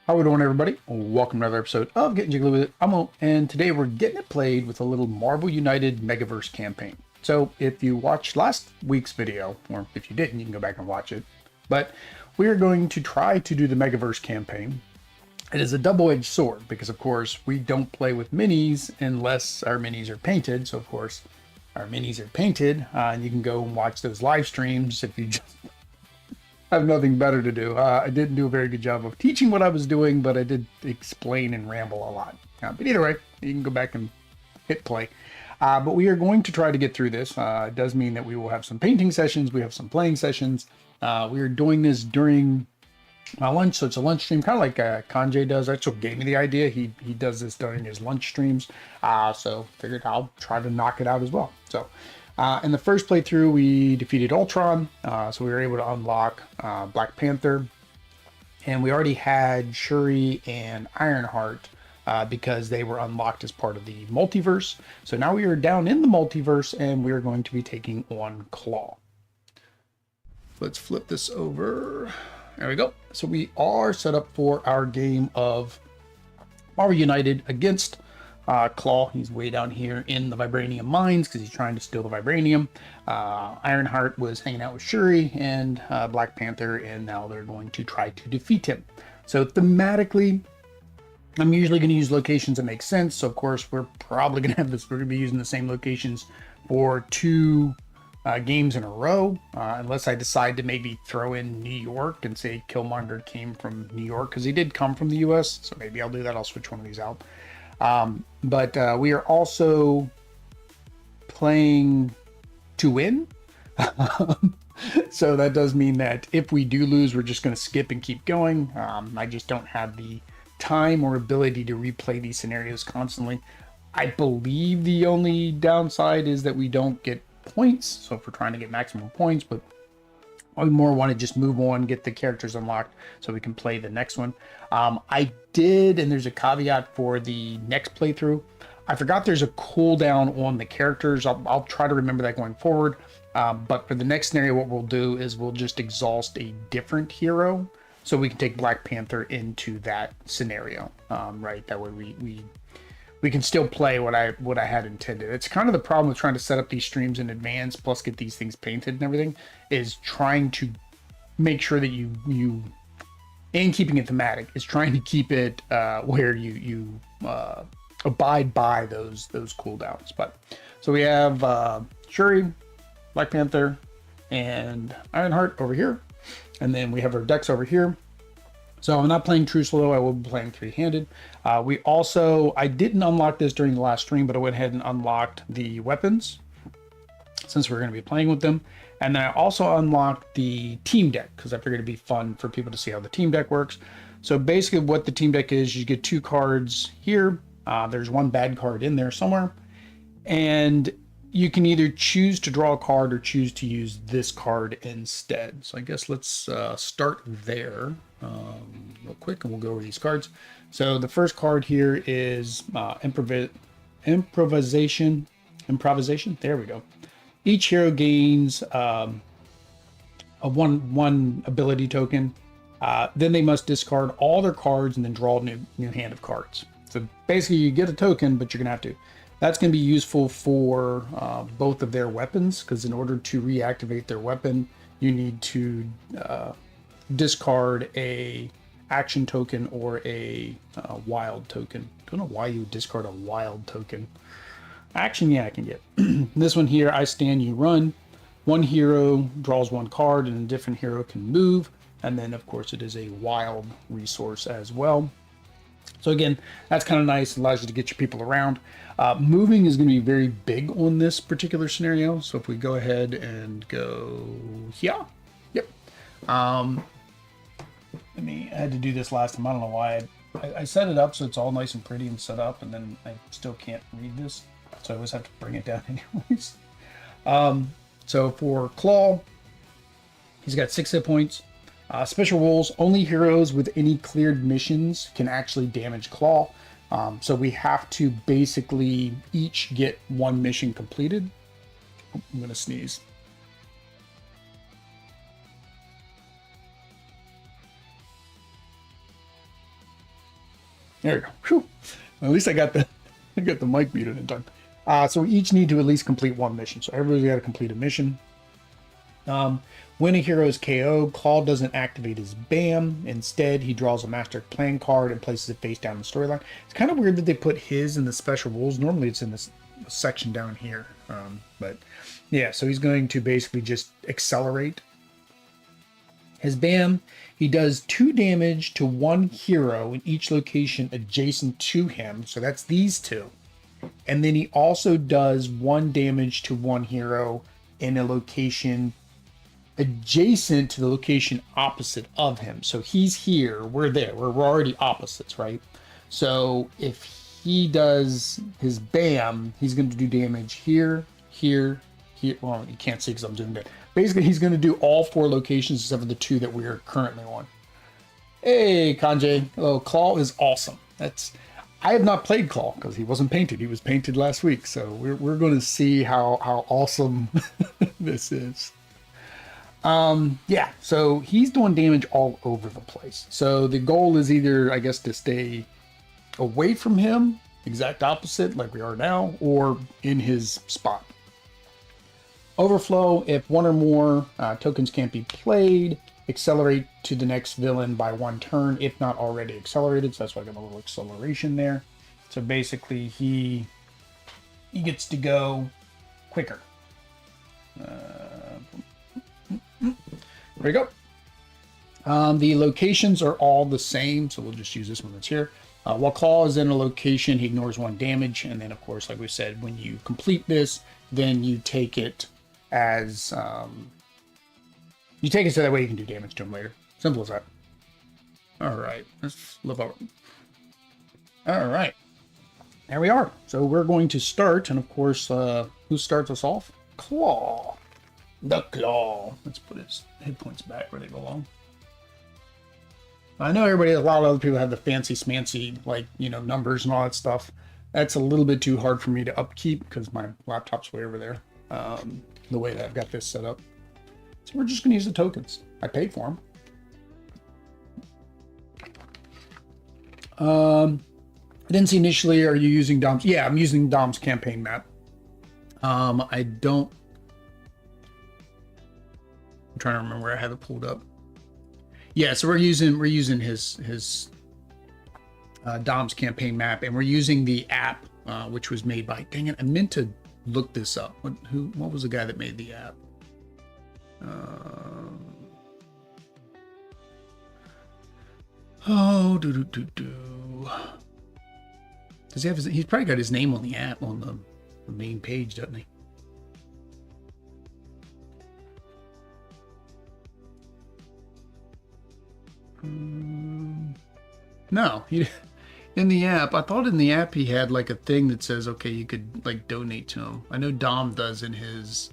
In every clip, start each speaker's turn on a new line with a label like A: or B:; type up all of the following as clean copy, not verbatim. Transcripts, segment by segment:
A: How we doing, everybody? Welcome to another episode of Getting Jiggly with It. I'm Mo, and today we're getting it played with a little Marvel United Megaverse campaign. So if you watched last week's video, or if you didn't, you can go back and watch it. But we are going to try to do the Megaverse campaign. It is a double-edged sword because, of course, we don't play with minis unless our minis are painted. So, of course, our minis are painted, and you can go and watch those live streams if you just I have nothing better to do. I didn't do a very good job of teaching what I was doing, but I did explain and ramble a lot. But either way, you can go back and hit play. But we are going to try to get through this. It does mean that we will have some painting sessions. We have some playing sessions. We are doing this during my lunch, so it's a lunch stream, kind of like Kanjay does. That's what gave me the idea. He does this during his lunch streams. So figured I'll try to knock it out as well. So. In the first playthrough, we defeated Ultron, so we were able to unlock Black Panther, and we already had Shuri and Ironheart because they were unlocked as part of the multiverse. So now we are down in the multiverse, and we are going to be taking on Klaw. Let's flip this over. There we go. So we are set up for our game of Marvel United against Klaw. He's way down here in the vibranium mines because he's trying to steal the vibranium. Ironheart was hanging out with Shuri and Black Panther, and now they're going to try to defeat him. So thematically, I'm usually going to use locations that make sense. So of course, we're probably going to have this. We're going to be using the same locations for two games in a row, unless I decide to maybe throw in New York and say Killmonger came from New York, because he did come from the US. So maybe I'll do that. I'll switch one of these out. But we are also playing to win. So that does mean that if we do lose, we're just going to skip and keep going. I just don't have the time or ability to replay these scenarios constantly. I believe the only downside is that we don't get points. So if we're trying to get maximum points, but I more want to just move on, get the characters unlocked so we can play the next one. I did, and there's a caveat for the next playthrough. I forgot there's a cooldown on the characters. I'll try to remember that going forward. But for the next scenario, what we'll do is we'll just exhaust a different hero so we can take Black Panther into that scenario. Right, that way we can still play what I had intended. It's kind of the problem with trying to set up these streams in advance, plus get these things painted and everything, is trying to make sure that you and keeping it thematic, is trying to keep it where you abide by those cooldowns. But so we have Shuri, Black Panther, and Ironheart over here, and then we have our decks over here. So I'm not playing true solo. I will be playing three-handed. I didn't unlock this during the last stream, but I went ahead and unlocked the weapons since we're going to be playing with them. And then I also unlocked the team deck because I figured it'd be fun for people to see how the team deck works. So basically what the team deck is, you get two cards here. There's one bad card in there somewhere. And you can either choose to draw a card or choose to use this card instead. So I guess let's start there real quick, and we'll go over these cards. So the first card here is improvisation. There we go. Each hero gains a one ability token. Then they must discard all their cards and then draw a new hand of cards. So basically, you get a token, but you're gonna have to. That's going to be useful for both of their weapons, because in order to reactivate their weapon, you need to discard a action token or a wild token. Don't know why you would discard a wild token. Action, yeah, I can get. This one here, I stand, you run. One hero draws one card, and a different hero can move. And then, of course, it is a wild resource as well. So again, that's kind of nice. It allows you to get your people around. Moving is going to be very big on this particular scenario. So if we go ahead and go here. Yep. I had to do this last time. I don't know why. I set it up so it's all nice and pretty and set up, and then I still can't read this. So I always have to bring it down anyways. So for Klaw, he's got 6 hit points. Special rules, only heroes with any cleared missions can actually damage Klaw. So we have to basically each get one mission completed. Oh, I'm going to sneeze. There you go. Whew. At least I got the mic muted in time. So we each need to at least complete one mission. So everybody's got to complete a mission. When a hero is KO'd, Klaw doesn't activate his BAM. Instead, he draws a master plan card and places it face down the storyline. It's kind of weird that they put his in the special rules. Normally it's in this section down here. But yeah, so he's going to basically just accelerate his BAM. He does 2 damage to one hero in each location adjacent to him. So that's these two. And then he also does 1 damage to one hero in a location adjacent to the location opposite of him. So he's here, we're there, we're already opposites, right? So if he does his BAM, he's going to do damage here, here, here. Well, you can't see because I'm doing that. Basically, he's going to do all 4 locations except for the 2 that we are currently on. Hey, Kanjay. Oh, Klaw is awesome. I have not played Klaw because he wasn't painted. He was painted last week. So we're going to see how awesome this is. Yeah, so he's doing damage all over the place. So the goal is either, I guess, to stay away from him, exact opposite like we are now, or in his spot. Overflow, if 1 or more tokens can't be played, accelerate to the next villain by 1 turn, if not already accelerated. So that's why I got a little acceleration there. So basically he gets to go quicker. There we go. The locations are all the same, so we'll just use this one that's here. While Klaw is in a location, he ignores 1 damage, and then of course, like we said, when you complete this, then you take it as so that way you can do damage to him later. Simple as that. All right, let's flip over. All right, there we are. So we're going to start, and of course, who starts us off? Klaw. The Klaw. Let's put his hit points back where they belong. I know a lot of other people have the fancy smancy, like, numbers and all that stuff. That's a little bit too hard for me to upkeep because my laptop's way over there. The way that I've got this set up. So we're just going to use the tokens. I paid for them. I didn't see initially, are you using Dom's? Yeah, I'm using Dom's campaign map. I'm trying to remember where I have it pulled up. Yeah, so we're using his Dom's campaign map, and we're using the app, which was made by. Dang it, I meant to look this up. What was the guy that made the app? Does he have he's probably got his name on the app on the main page, doesn't he? No, in the app, I thought in the app he had like a thing that says, okay, you could like donate to him. I know Dom does in his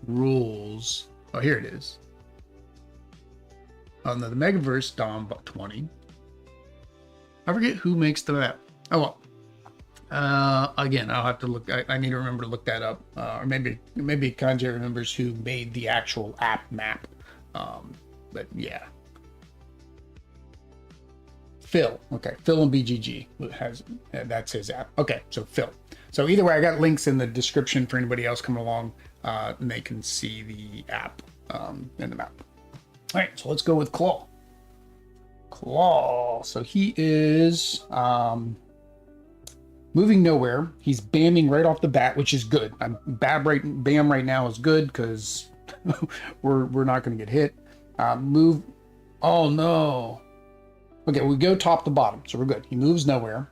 A: rules. Oh, here it is. On the Megaverse, Dom bought 20. I forget who makes the map. Oh, well. Again, I'll have to look. I need to remember to look that up. Or maybe Kanjay remembers who made the actual app map. But yeah. Phil. Okay. Phil and BGG that's his app. Okay. So Phil. So either way, I got links in the description for anybody else coming along, and they can see the app in the map. All right. So let's go with Klaw. Klaw. So he is moving nowhere. He's bamming right off the bat, which is good. Bam right now is good because we're not going to get hit. Move. Oh no. Okay, we go top to bottom, so we're good. He moves nowhere,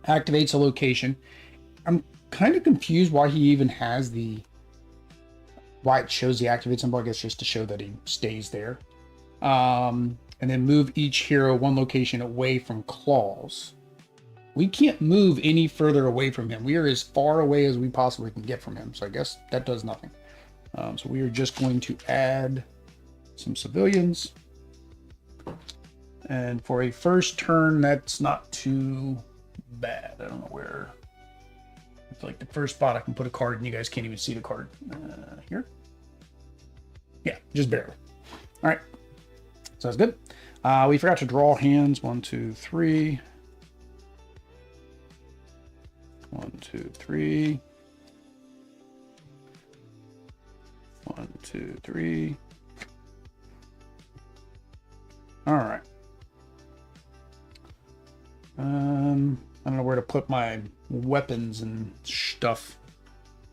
A: activates a location. I'm kind of confused why he even has why it shows the activate symbol. I guess just to show that he stays there. And then move each hero 1 location away from Klaws. We can't move any further away from him. We are as far away as we possibly can get from him, so I guess that does nothing. So we are just going to add some civilians. And for a first turn, that's not too bad. I don't know where. It's like the first spot I can put a card and you guys can't even see the card. Here? Yeah, just barely. All right. So that's good. We forgot to draw hands. 1, 2, 3. 2, 3. 1, 2, 3. All right. I don't know where to put my weapons and stuff.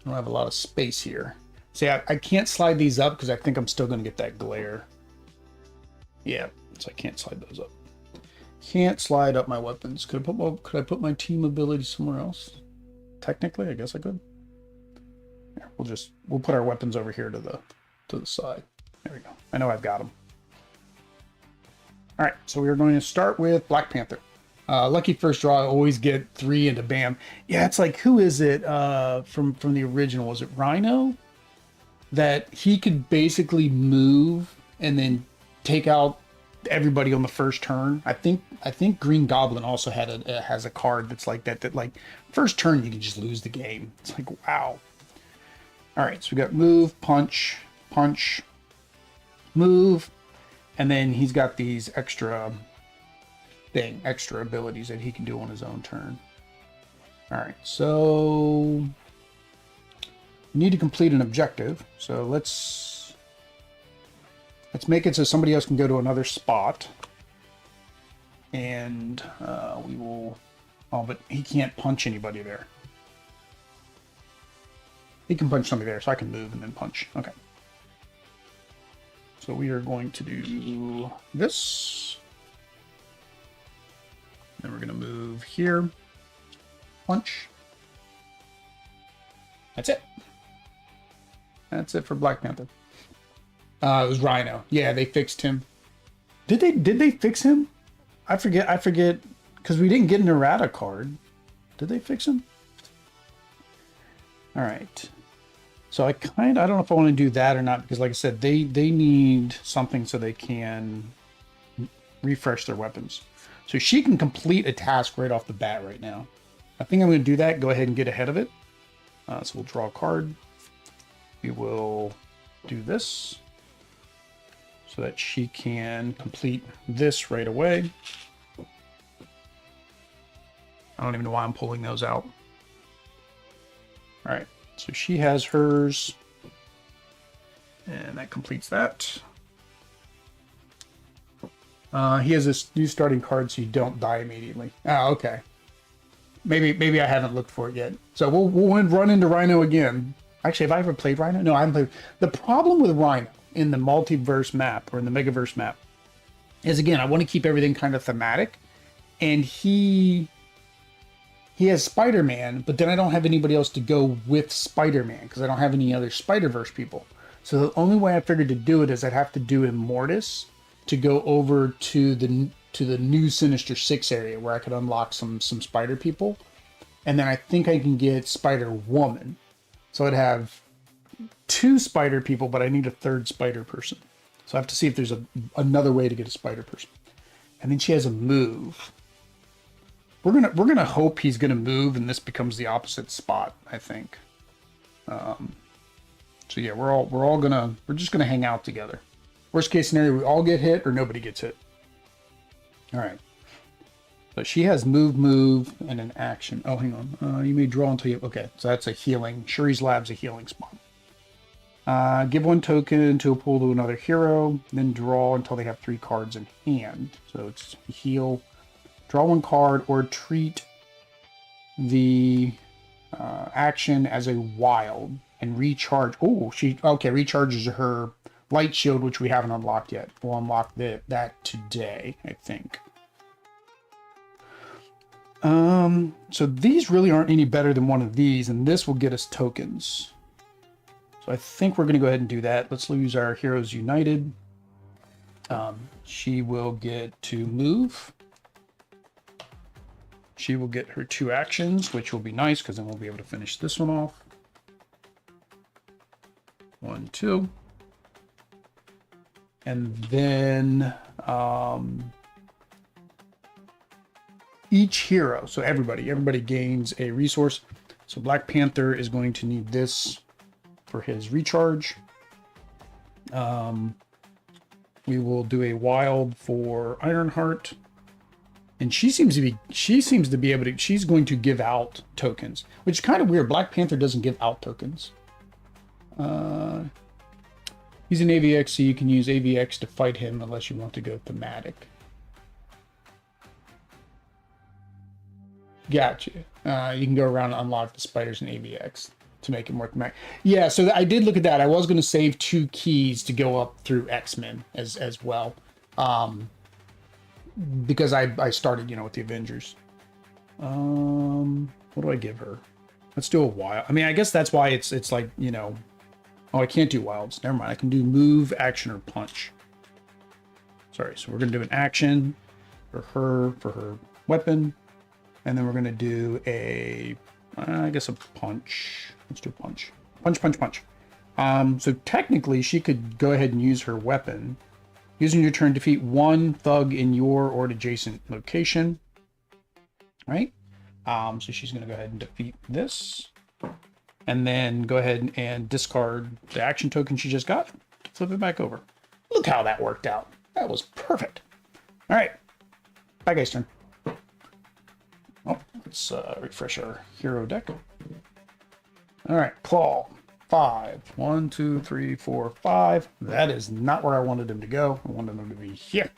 A: I don't have a lot of space here. See, I can't slide these up because I think I'm still going to get that glare. Yeah, so I can't slide those up. Can't slide up my weapons. Could I put my team ability somewhere else? Technically, I guess I could. Yeah, we'll put our weapons over here to the side. There we go. I know I've got them. All right, so we are going to start with Black Panther. Lucky first draw, I always get 3 into bam. Yeah, it's like, who is it from the original? Was it Rhino? That he could basically move and then take out everybody on the first turn. I think Green Goblin also has a card that's like that. That like first turn you can just lose the game. It's like, wow. All right, so we got move, punch, punch, move, and then he's got these extra abilities that he can do on his own turn. All right, so we need to complete an objective. So let's make it so somebody else can go to another spot, and we will. Oh, but he can't punch anybody there. He can punch somebody there, so I can move and then punch. Okay. So we are going to do this. Then we're going to move here. Punch. That's it. That's it for Black Panther. It was Rhino. Yeah, they fixed him. Did they fix him? I forget because we didn't get an errata card. Did they fix him? All right. So I don't know if I want to do that or not, because like I said, they need something so they can refresh their weapons. So she can complete a task right off the bat right now. I think I'm going to do that. Go ahead and get ahead of it. So we'll draw a card. We will do this so that she can complete this right away. I don't even know why I'm pulling those out. All right. So she has hers, and that completes that. He has this new starting card, so you don't die immediately. Oh, okay. Maybe I haven't looked for it yet. So we'll run into Rhino again. Actually, have I ever played Rhino? No, I haven't played. The problem with Rhino in the Multiverse map, or in the Megaverse map, is, again, I want to keep everything kind of thematic, and he has Spider-Man, but then I don't have anybody else to go with Spider-Man because I don't have any other Spider-Verse people. So the only way I figured to do it is I'd have to do Immortus to go over to the new Sinister Six area where I could unlock some Spider people, and then I think I can get Spider-Woman. So I'd have 2 Spider people, but I need a 3rd Spider person. So I have to see if there's another way to get a Spider person. And then she has a move. We're gonna hope he's gonna move and this becomes the opposite spot, I think. So yeah, we're just gonna hang out together. Worst case scenario, we all get hit or nobody gets hit. All right. So she has move, and an action. Oh, hang on. You may draw until you. Okay, so that's a healing. Shuri's Lab's a healing spot. Give 1 token to a pool to another hero, then draw until they have 3 cards in hand. So it's heal. Draw 1 card or treat the action as a wild and recharge. Oh, she recharges her light shield, which we haven't unlocked yet. We'll unlock that today, I think. So these really aren't any better than one of these, and this will get us tokens. So I think we're going to go ahead and do that. Let's use our Heroes United. She will get to move. She will get her 2 actions, which will be nice because then we'll be able to finish this one off. 1, 2. And then each hero, so everybody gains a resource. So Black Panther is going to need this for his recharge. We will do a wild for Ironheart. And she seems to be able to, she's going to give out tokens, which is kind of weird. Black Panther doesn't give out tokens. He's an AVX, so you can use AVX to fight him unless you want to go thematic. Gotcha. You can go around and unlock the spiders in AVX to make it more thematic. Yeah, so I did look at that. I was going to save 2 keys to go up through X-Men as well. Because I started, you know, with the Avengers. What do I give her? Let's do a wild. I mean, I guess that's why it's like, you know, oh, I can't do wilds. Never mind. I can do move, action, or punch. Sorry. So we're going to do an action for her weapon. And then we're going to do a, I guess a punch. Let's do a punch. Punch, punch, punch. So technically she could go ahead and use her weapon. Using your turn, defeat 1 thug in your or adjacent location. Right? So she's going to go ahead and defeat this. And then go ahead and discard the action token she just got. Flip it back over. Look how that worked out. That was perfect. All right. Bye, guys' turn. Oh, let's refresh our hero deck. All right. Klaw. 5. 1, 2, 3, 4, 5. That is not where I wanted him to go. I wanted him to be here.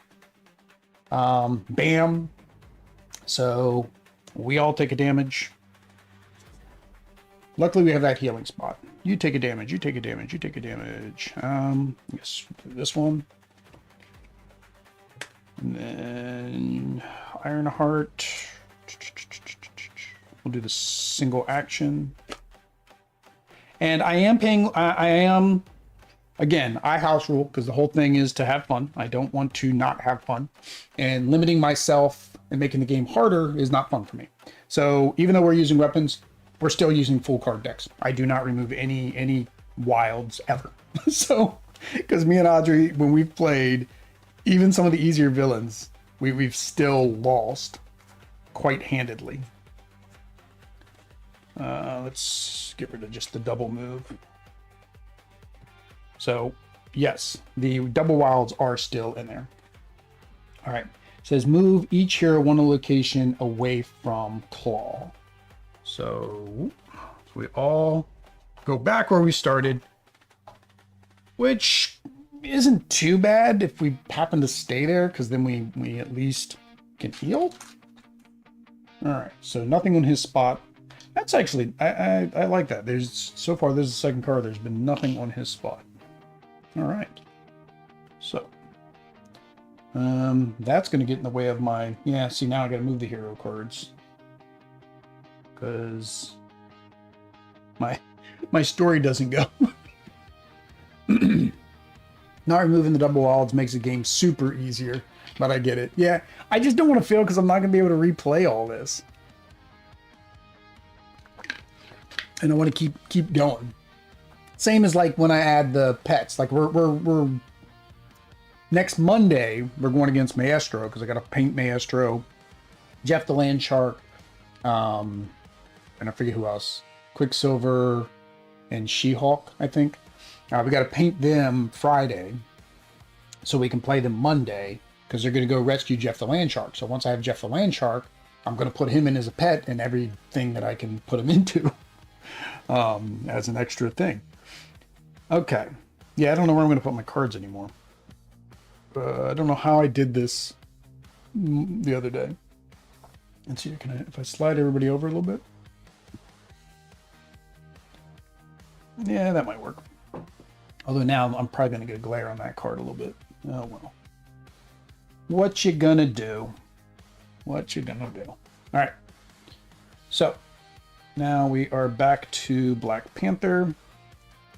A: Bam. So we all take a damage. Luckily, we have that healing spot. You take a damage. You take a damage. You take a damage. Yes, this one. And then Ironheart. We'll do the single action. And I am paying, again, I house rule because the whole thing is to have fun. I don't want to not have fun. And limiting myself and making the game harder is not fun for me. So even though we're using weapons, we're still using full card decks. I do not remove any wilds ever. So, because me and Audrey, when we've played, even some of the easier villains, we've still lost quite handedly. Let's get rid of just the double move. So, yes, the double wilds are still in there. All right. It says move each hero 1 location away from Klaw. So we all go back where we started, which isn't too bad if we happen to stay there, because then we at least can heal. All right. So nothing on his spot. That's actually, I like that. So far, there's the second card. There's been nothing on his spot. All right. So, that's going to get in the way of my, yeah, see, now I got to move the hero cards. Because my story doesn't go. Not removing the double wilds makes the game super easier, but I get it. Yeah, I just don't want to fail because I'm not going to be able to replay all this. And I want to keep going. Same as like when I add the pets. Like we're next Monday we're going against Maestro because I got to paint Maestro, Jeff the Land Shark, and I forget who else. Quicksilver and She-Hulk, I think. We got to paint them Friday so we can play them Monday because they're going to go rescue Jeff the Land Shark. So once I have Jeff the Land Shark, I'm going to put him in as a pet and everything that I can put him into. As an extra thing. Okay. Yeah, I don't know where I'm going to put my cards anymore. I don't know how I did this the other day. Let's see, if I slide everybody over a little bit? Yeah, that might work. Although now I'm probably going to get a glare on that card a little bit. Oh, well. What you gonna do? What you gonna do? All right. So, now we are back to Black Panther.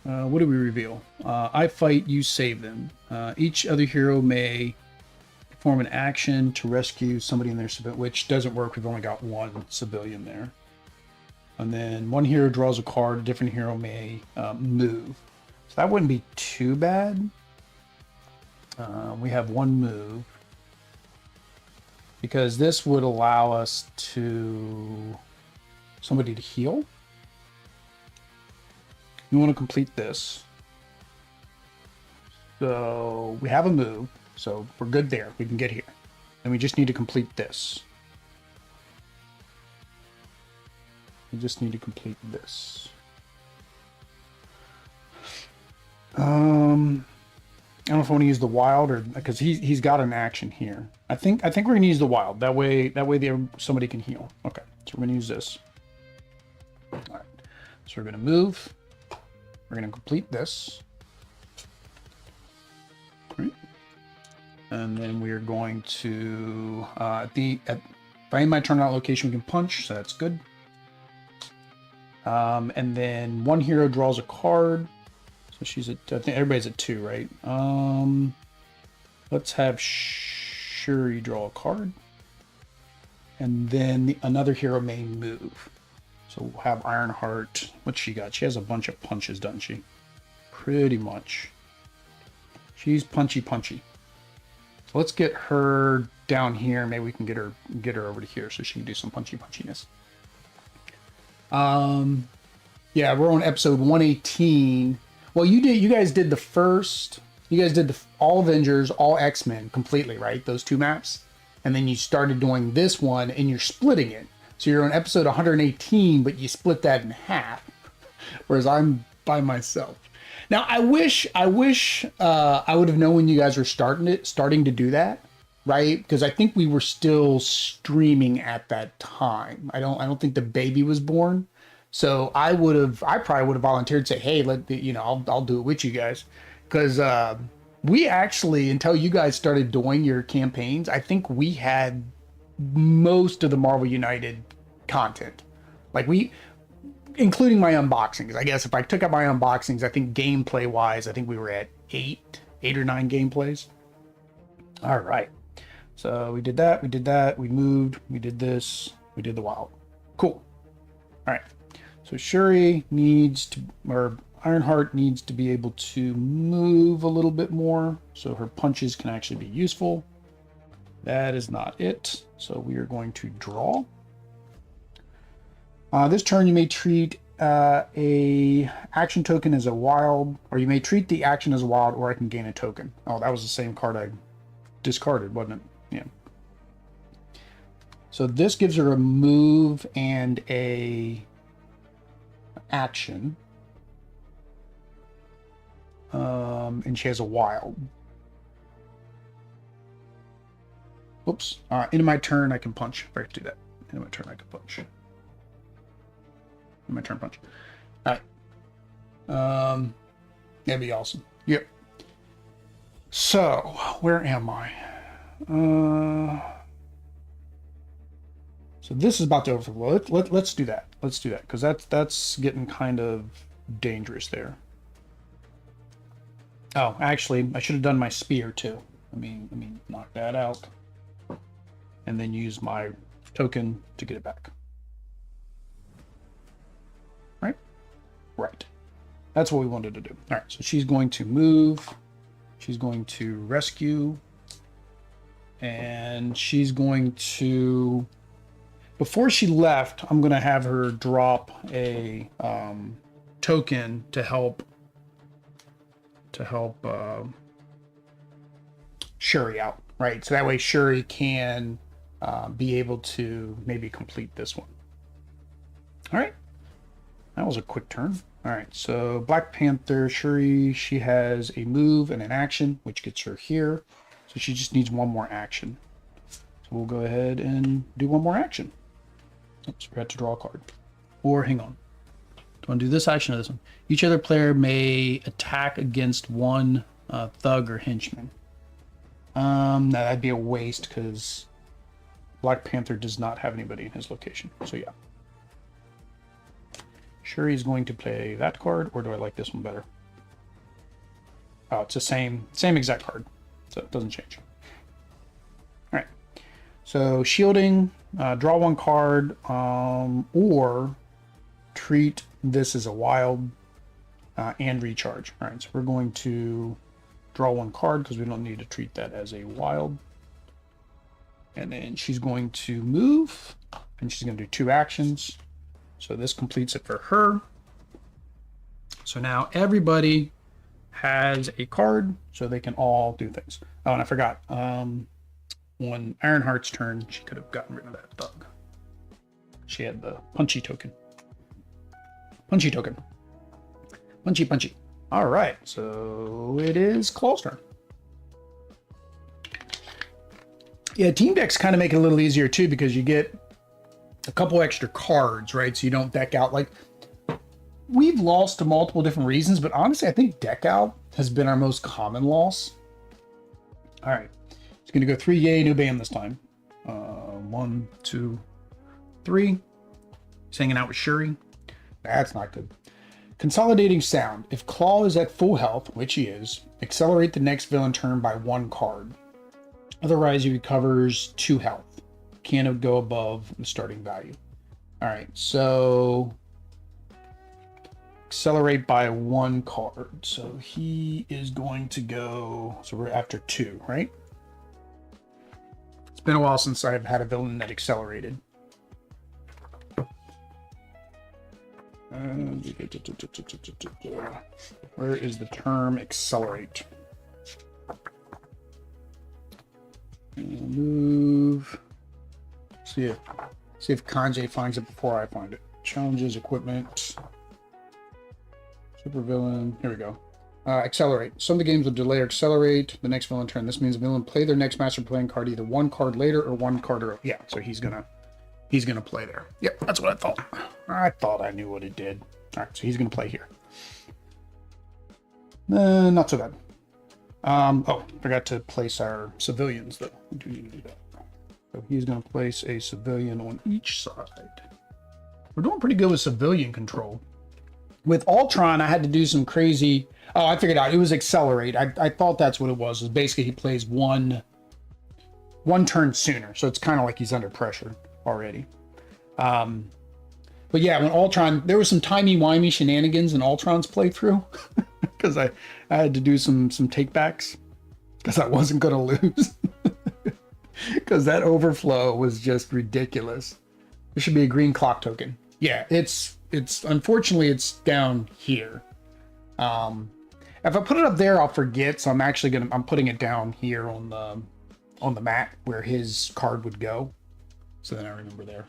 A: What do we reveal? I fight, you save them. Each other hero may perform an action to rescue somebody in their civilian, which doesn't work. We've only got 1 civilian there. And then 1 hero draws a card. A different hero may move. So that wouldn't be too bad. We have 1 move. Because this would allow us to... somebody to heal. You want to complete this. So we have a move, so we're good there. We can get here. And we just need to complete this. We just need to complete this. I don't know if I want to use the wild or because he's got an action here. I think we're gonna use the wild. That way somebody can heal. Okay, so we're gonna use this. All right, so we're gonna move. We're gonna complete this. All right, and then we are going to if I end my turn out location, we can punch, so that's good. And then one hero draws a card. So she's at, I think everybody's at 2, right? Let's have Shuri draw a card. And then another hero may move. So we'll have Ironheart. What's she got? She has a bunch of punches, doesn't she? Pretty much. She's punchy. So let's get her down here. Maybe we can get her over to here so she can do some punchiness. Yeah, we're on episode 118. Well, you guys did the first. You guys did all Avengers, all X-Men completely, right? Those 2 maps, and then you started doing this one, and you're splitting it. So you're on episode 118, but you split that in half, whereas I'm by myself. Now I wish I would have known when you guys were starting to do that, right? Because I think we were still streaming at that time. I don't think the baby was born. So I probably would have volunteered to say, hey, I'll do it with you guys. Because we actually, until you guys started doing your campaigns, I think we had most of the Marvel United content. Like including my unboxings. I guess if I took out my unboxings, I think gameplay wise, I think we were at 8 or 9 gameplays. All right. So we did that, we moved, we did this, we did the wild. Cool. All right. So Shuri or Ironheart needs to be able to move a little bit more so her punches can actually be useful. That is not it. So we are going to draw. This turn you may treat a action token as a wild, or you may treat the action as a wild, or I can gain a token. Oh, that was the same card I discarded, wasn't it? Yeah. So this gives her a move and a action. And she has a wild. Oops. Into my turn, I can punch. If I do that. Into my turn, I can punch. In my turn, punch. All right. That'd be awesome. Yep. So, where am I? So this is about to overflow. Let's do that. Let's do that because that's getting kind of dangerous there. Oh, actually, I should have done my spear too. Let me knock that out, and then use my token to get it back. Right? Right. That's what we wanted to do. All right. So she's going to move. She's going to rescue, and she's going to. Before she left, I'm going to have her drop a token to help Shuri out, right? So that way Shuri can be able to maybe complete this one. All right, that was a quick turn. All right, so Black Panther, Shuri, she has a move and an action, which gets her here. So she just needs one more action. So we'll go ahead and do one more action. Oops, forgot to draw a card. Or hang on. Do I want to do this action or this one? Each other player may attack against one thug or henchman. No, that'd be a waste because Black Panther does not have anybody in his location. So yeah. Shuri is going to play that card, or do I like this one better? Oh, it's the same exact card, so it doesn't change. All right. So shielding, draw one card, or treat this as a wild and recharge. All right, so we're going to draw one card because we don't need to treat that as a wild. And then she's going to move, and she's going to do 2 actions. So this completes it for her. So now everybody has a card, so they can all do things. Oh, and I forgot. On Ironheart's turn, she could have gotten rid of that thug. She had the punchy token. Punchy token. Punchy, punchy. All right, so it is Klaw's turn. Yeah, team decks kind of make it a little easier too because you get a couple extra cards, right? So you don't deck out. Like, we've lost to multiple different reasons, but honestly, I think deck out has been our most common loss. All right, it's going to go 3 yay, new bam this time. 1, 2, 3. He's hanging out with Shuri. That's not good. Consolidating sound. If Klaw is at full health, which he is, accelerate the next villain turn by 1 card. Otherwise, he recovers 2 health. Can't go above the starting value. All right, so accelerate by 1 card. So he is going to go. So we're after 2, right? It's been a while since I've had a villain that accelerated. Where is the term accelerate? Move. See if Kanji finds it before I find it. Challenges, equipment, supervillain. Here we go. Accelerate. Some of the games will delay or accelerate the next villain turn. This means the villain play their next master playing card either 1 card later or 1 card early. Yeah, so he's gonna play there. Yep, that's what I thought. I thought I knew what it did. All right, so he's gonna play here. Not so bad. Oh, forgot to place our civilians though. We do need to do that. So he's gonna place a civilian on each side. We're doing pretty good with civilian control. With Ultron, I had to do some crazy. Oh, I figured out. It was accelerate. I thought that's what it was. Is basically he plays one turn sooner, so it's kind of like he's under pressure already. But yeah, when Ultron, there was some timey-wimey shenanigans in Ultron's playthrough because I had to do some takebacks because I wasn't going to lose because that overflow was just ridiculous. There should be a green clock token. Yeah, it's unfortunately it's down here. If I put it up there, I'll forget. So I'm putting it down here on the mat where his card would go. So then I remember there.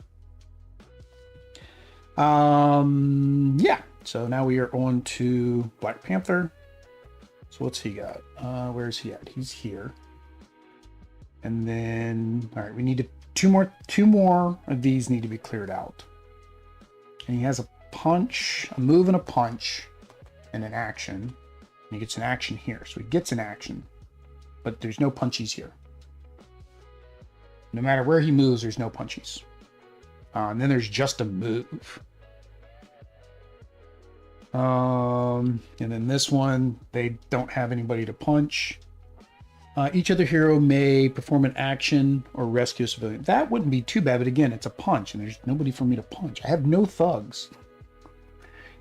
A: Yeah. So now we are on to Black Panther. So what's he got? Where's he at? He's here. And then, all right, we need two more of these need to be cleared out. And he has a punch, a move and a punch, and an action. And he gets an action here. So he gets an action, but there's no punchies here. No matter where he moves, there's no punchies. And then there's just a move. And then this one, they don't have anybody to punch. Each other hero may perform an action or rescue a civilian. That wouldn't be too bad, but again, it's a punch, and there's nobody for me to punch. I have no thugs.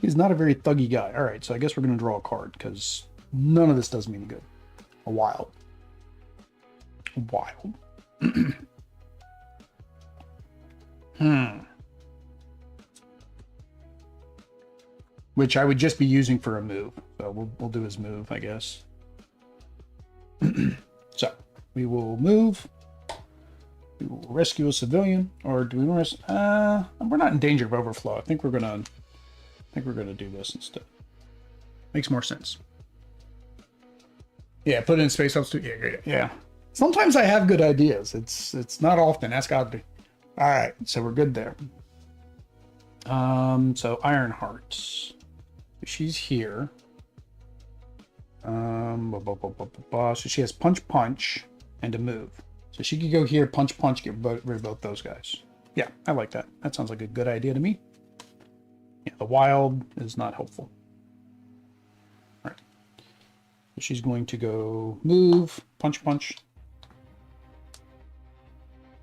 A: He's not a very thuggy guy. All right, so I guess we're going to draw a card, because none of this does me any good. A wild. Wild. Which I would just be using for a move. So we'll do his move, I guess. So we will move. We will rescue a civilian, or do we want to? We're not in danger of overflow. I think we're gonna do this instead. Makes more sense. Yeah, put it in space substitute. Yeah, great. Yeah. Sometimes I have good ideas. It's not often. Ask Godby. All right, so we're good there. So Ironheart, she's here. So she has punch and a move. So she could go here, punch, get rid of both those guys. Yeah, I like that. That sounds like a good idea to me. Yeah, the wild is not helpful. All right. So she's going to go move, punch. Punch.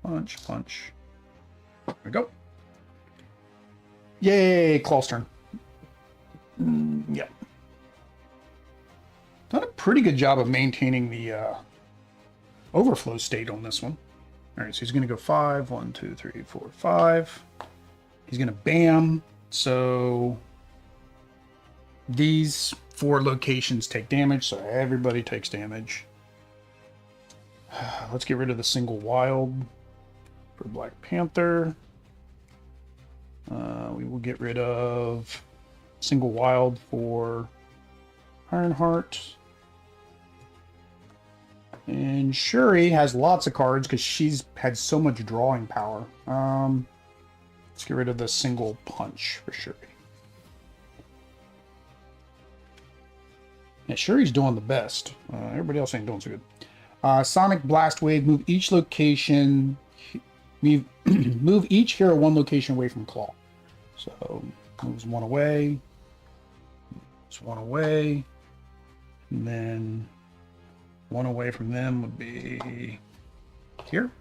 A: There we go. Yay, Klaw's turn. Yeah. Done a pretty good job of maintaining the overflow state on this one. All right, so he's going to go 5. 1, 2, 3, 4, 5. He's going to bam. So these 4 locations take damage, so everybody takes damage. Let's get rid of the single wild for Black Panther. We will get rid of Single wild for Ironheart. And Shuri has lots of cards because she's had so much drawing power. Let's get rid of the single punch for Shuri. Yeah, Shuri's doing the best. Everybody else ain't doing so good. Sonic Blast Wave. Move each location. Move each hero one location away from Klaw. So moves one away. Moves one away. And then one away from them would be here.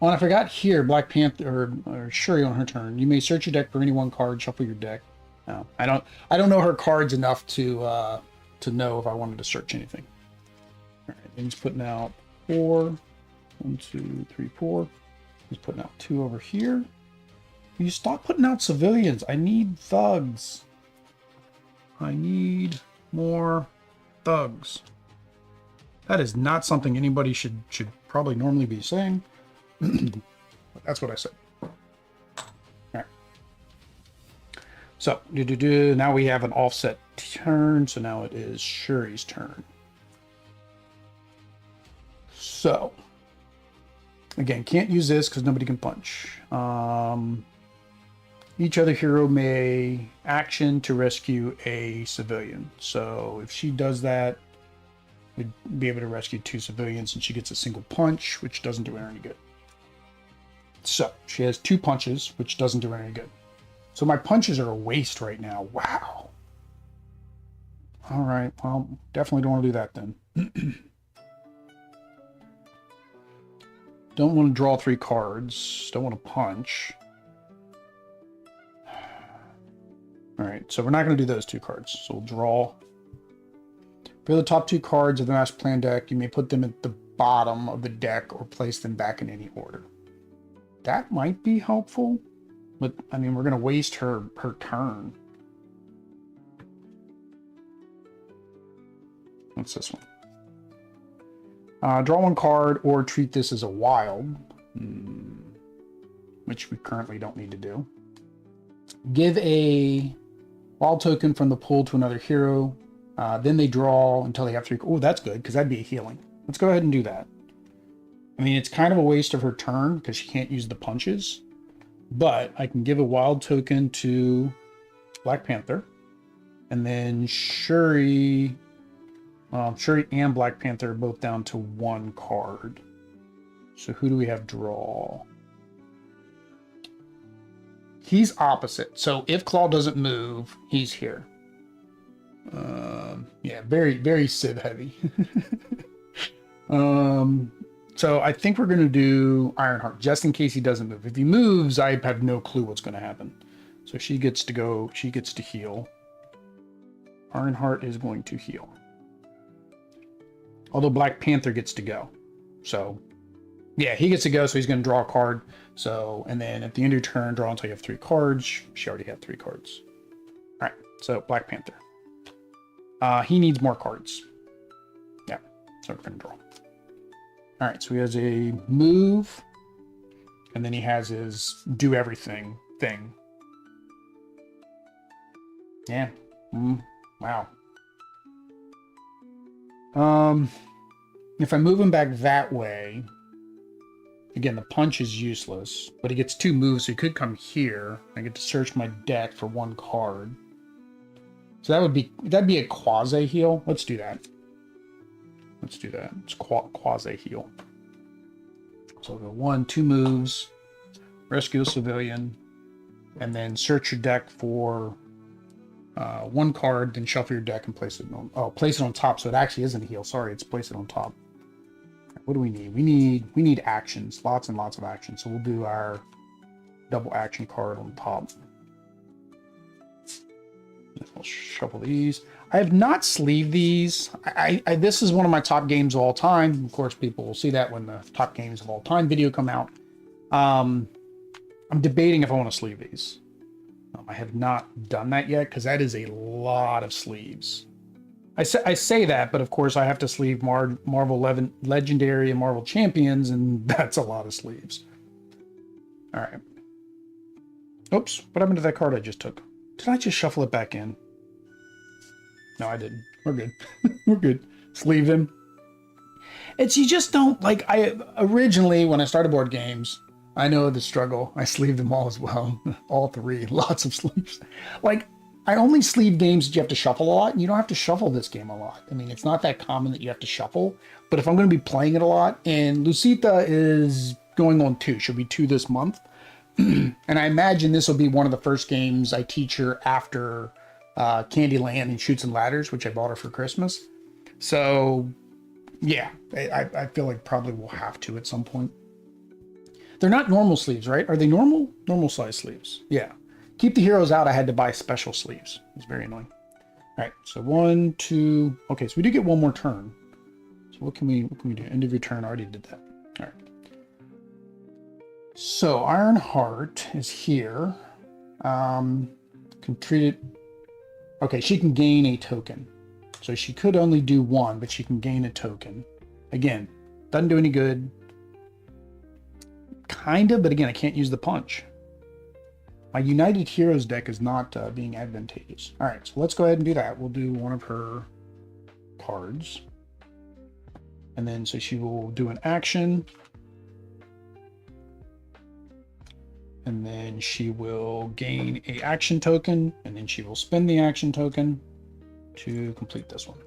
A: Oh, and I forgot here, Black Panther or Shuri on her turn. You may search your deck for any one card, shuffle your deck. No, I don't know her cards enough to know if I wanted to search anything. All right, then he's putting out 4. 1, 2, 3, 4. He's putting out 2 over here. You stop putting out civilians. I need thugs. I need more thugs. That is not something anybody should probably normally be saying. But that's what I said. All right. So now we have an offset turn. So now it is Shuri's turn. So again, can't use this because nobody can punch. Each other hero may action to rescue a civilian. So if she does that, we'd be able to rescue 2 civilians, and she gets a single punch, which doesn't do her any good. So she has 2 punches, which doesn't do her any good. So my punches are a waste right now. Wow. All right. Well, definitely don't want to do that then. Don't want to draw 3 cards. Don't want to punch. All right, so we're not going to do those 2 cards. So we'll draw. For the top 2 cards of the master plan deck, you may put them at the bottom of the deck or place them back in any order. That might be helpful, but I mean, we're going to waste her turn. What's this one? Draw 1 card or treat this as a wild, which we currently don't need to do. Give a wild token from the pool to another hero. Then they draw until they have 3. Oh, that's good, because that'd be a healing. Let's go ahead and do that. I mean, it's kind of a waste of her turn because she can't use the punches. But I can give a wild token to Black Panther. And then Shuri and Black Panther are both down to 1 card. So who do we have draw? He's opposite. So if Klaw doesn't move, he's here. Yeah, very, very Civ heavy. So I think we're going to do Ironheart just in case he doesn't move. If he moves, I have no clue what's going to happen. So she gets to go. She gets to heal. Ironheart is going to heal. Although Black Panther gets to go. So yeah, he gets to go. So he's going to draw a card. So, and then at the end of your turn, draw until you have 3 cards. She already had 3 cards. All right. So Black Panther. He needs more cards. Yeah. So we're going to draw. All right. So he has a move. And then he has his do everything thing. Yeah. Wow. If I move him back that way, again, the punch is useless, but he gets 2 moves, so he could come here. I get to search my deck for 1 card. So that'd be a quasi heal. Let's do that. Let's do that. It's quasi heal. So I'll go 1, 2 moves, rescue a civilian, and then search your deck for 1 card, then shuffle your deck and place it on top. So it actually isn't a heal. Sorry, it's place it on top. What do we need? We need actions, lots and lots of actions. So we'll do our double action card on top. We'll shuffle these. I have not sleeved these. This is one of my top games of all time. Of course, people will see that when the top games of all time video come out. I'm debating if I want to sleeve these. I have not done that yet because that is a lot of sleeves. I say that, but of course I have to sleeve Marvel Legendary and Marvel Champions, and that's a lot of sleeves. All right. Oops, what happened to that card I just took? Did I just shuffle it back in? No, I didn't. We're good. We're good. Sleeve them. It's, you just don't, like, I originally, when I started board games, I know the struggle. I sleeved them all as well. All three. Lots of sleeves. Like, I only sleeve games that you have to shuffle a lot, and you don't have to shuffle this game a lot. I mean, it's not that common that you have to shuffle, but if I'm going to be playing it a lot, and Lucita is going on 2. She'll be 2 this month. And I imagine this will be one of the first games I teach her after Candyland and Chutes and Ladders, which I bought her for Christmas. So, yeah, I feel like probably we'll have to at some point. They're not normal sleeves, right? Are they normal? Normal size sleeves. Yeah. Keep the heroes out. I had to buy special sleeves. It's very annoying. All right, so 1, 2. Okay, so we do get one more turn. So what can we do? End of your turn. I already did that. All right. So Ironheart is here. Can treat it. Okay, she can gain a token. So she could only do 1, but she can gain a token. Again, doesn't do any good. Kinda, but again, I can't use the punch. My United Heroes deck is not being advantageous. All right, so let's go ahead and do that. We'll do one of her cards. And then, so she will do an action. And then she will gain a action token, and then she will spend the action token to complete this one.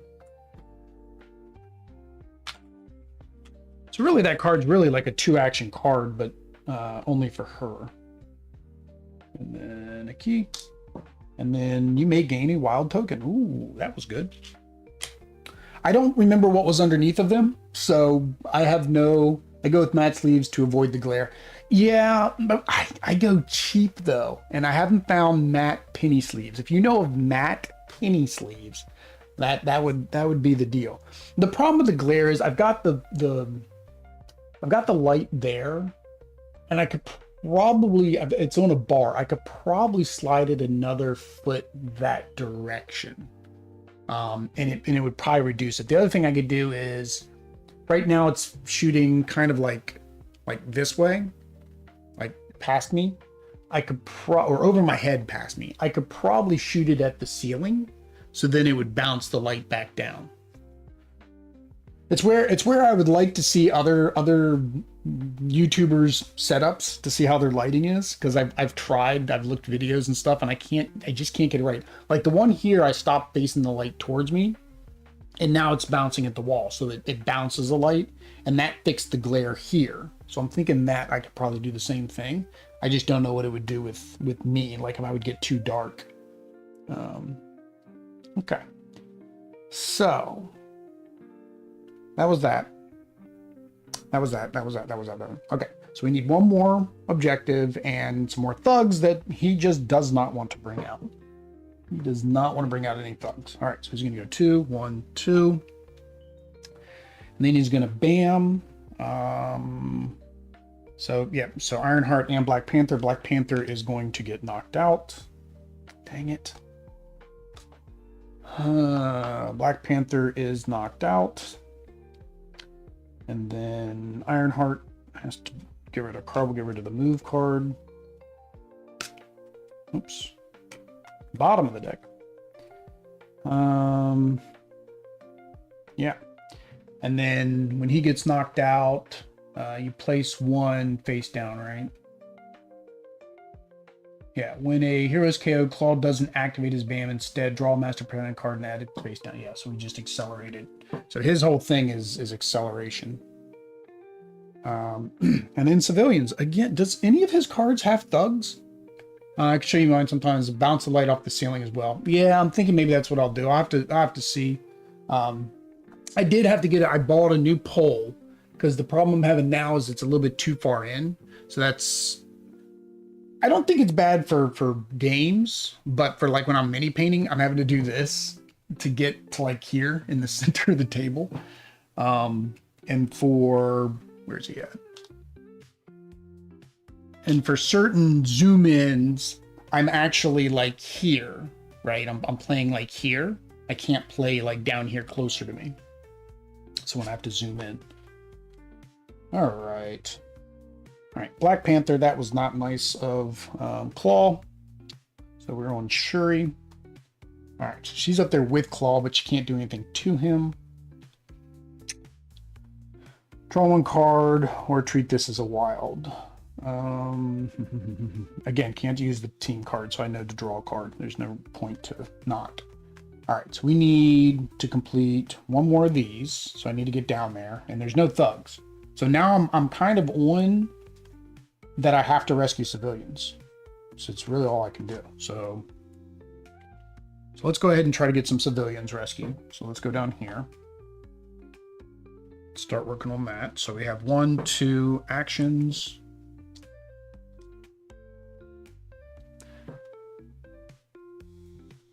A: So really that card's really like a 2-action card, but only for her. And then a key. And then you may gain a wild token. Ooh, that was good. I don't remember what was underneath of them, so I go with matte sleeves to avoid the glare. Yeah, but I go cheap though, and I haven't found matte penny sleeves. If you know of matte penny sleeves, that would be the deal. The problem with the glare is I've got the light there, and I could probably, it's on a bar, I could probably slide it another foot that direction, and it would probably reduce it. The other thing I could do is, right now it's shooting kind of like this way, like past me. I could or over my head past me. I could probably shoot it at the ceiling, so then it would bounce the light back down. It's where I would like to see other YouTubers setups to see how their lighting is, because I've looked videos and stuff, and I just can't get it right. Like the one here, I stopped facing the light towards me, and now it's bouncing at the wall, so that it bounces the light, and that fixed the glare here. So I'm thinking that I could probably do the same thing. I just don't know what it would do with me, like if I would get too dark. Okay, so that was that. Okay, so we need one more objective and some more thugs that he just does not want to bring out. He does not want to bring out any thugs. All right, so he's going to go 2, 1, 2. And then he's going to bam. So, yeah, so Ironheart and Black Panther. Black Panther is going to get knocked out. Dang it. Black Panther is knocked out. And then Ironheart has to get rid of a card. We'll get rid of the move card. Oops. Bottom of the deck. Yeah. And then when he gets knocked out, you place 1 face down, right? Yeah. When a hero's KO, Klaw doesn't activate his BAM. Instead, draw a Master Permanent card and add it face down. Yeah, so we just accelerated. So his whole thing is acceleration. And then civilians. Again, does any of his cards have thugs? I can show you mine sometimes. Bounce the light off the ceiling as well. Yeah, I'm thinking maybe that's what I'll do. I'll have to see. I did have to I bought a new pole, because the problem I'm having now is it's a little bit too far in. So that's, I don't think it's bad for games, but for like when I'm mini painting, I'm having to do this to get to like here in the center of the table. And for, where's he at? And for certain zoom ins, I'm actually like here, right? I'm playing like here. I can't play like down here closer to me. So when I have to zoom in. All right. All right, Black Panther, that was not nice of Klaw. So we're on Shuri. All right, so she's up there with Klaw, but she can't do anything to him. Draw one card or treat this as a wild. Again, can't use the team card, so I know to draw a card. There's no point to not. All right, so we need to complete one more of these. So I need to get down there, and there's no thugs. So now I'm kind of on that I have to rescue civilians. So it's really all I can do. So let's go ahead and try to get some civilians rescued. So let's go down here. Start working on that. So we have 1, 2 actions.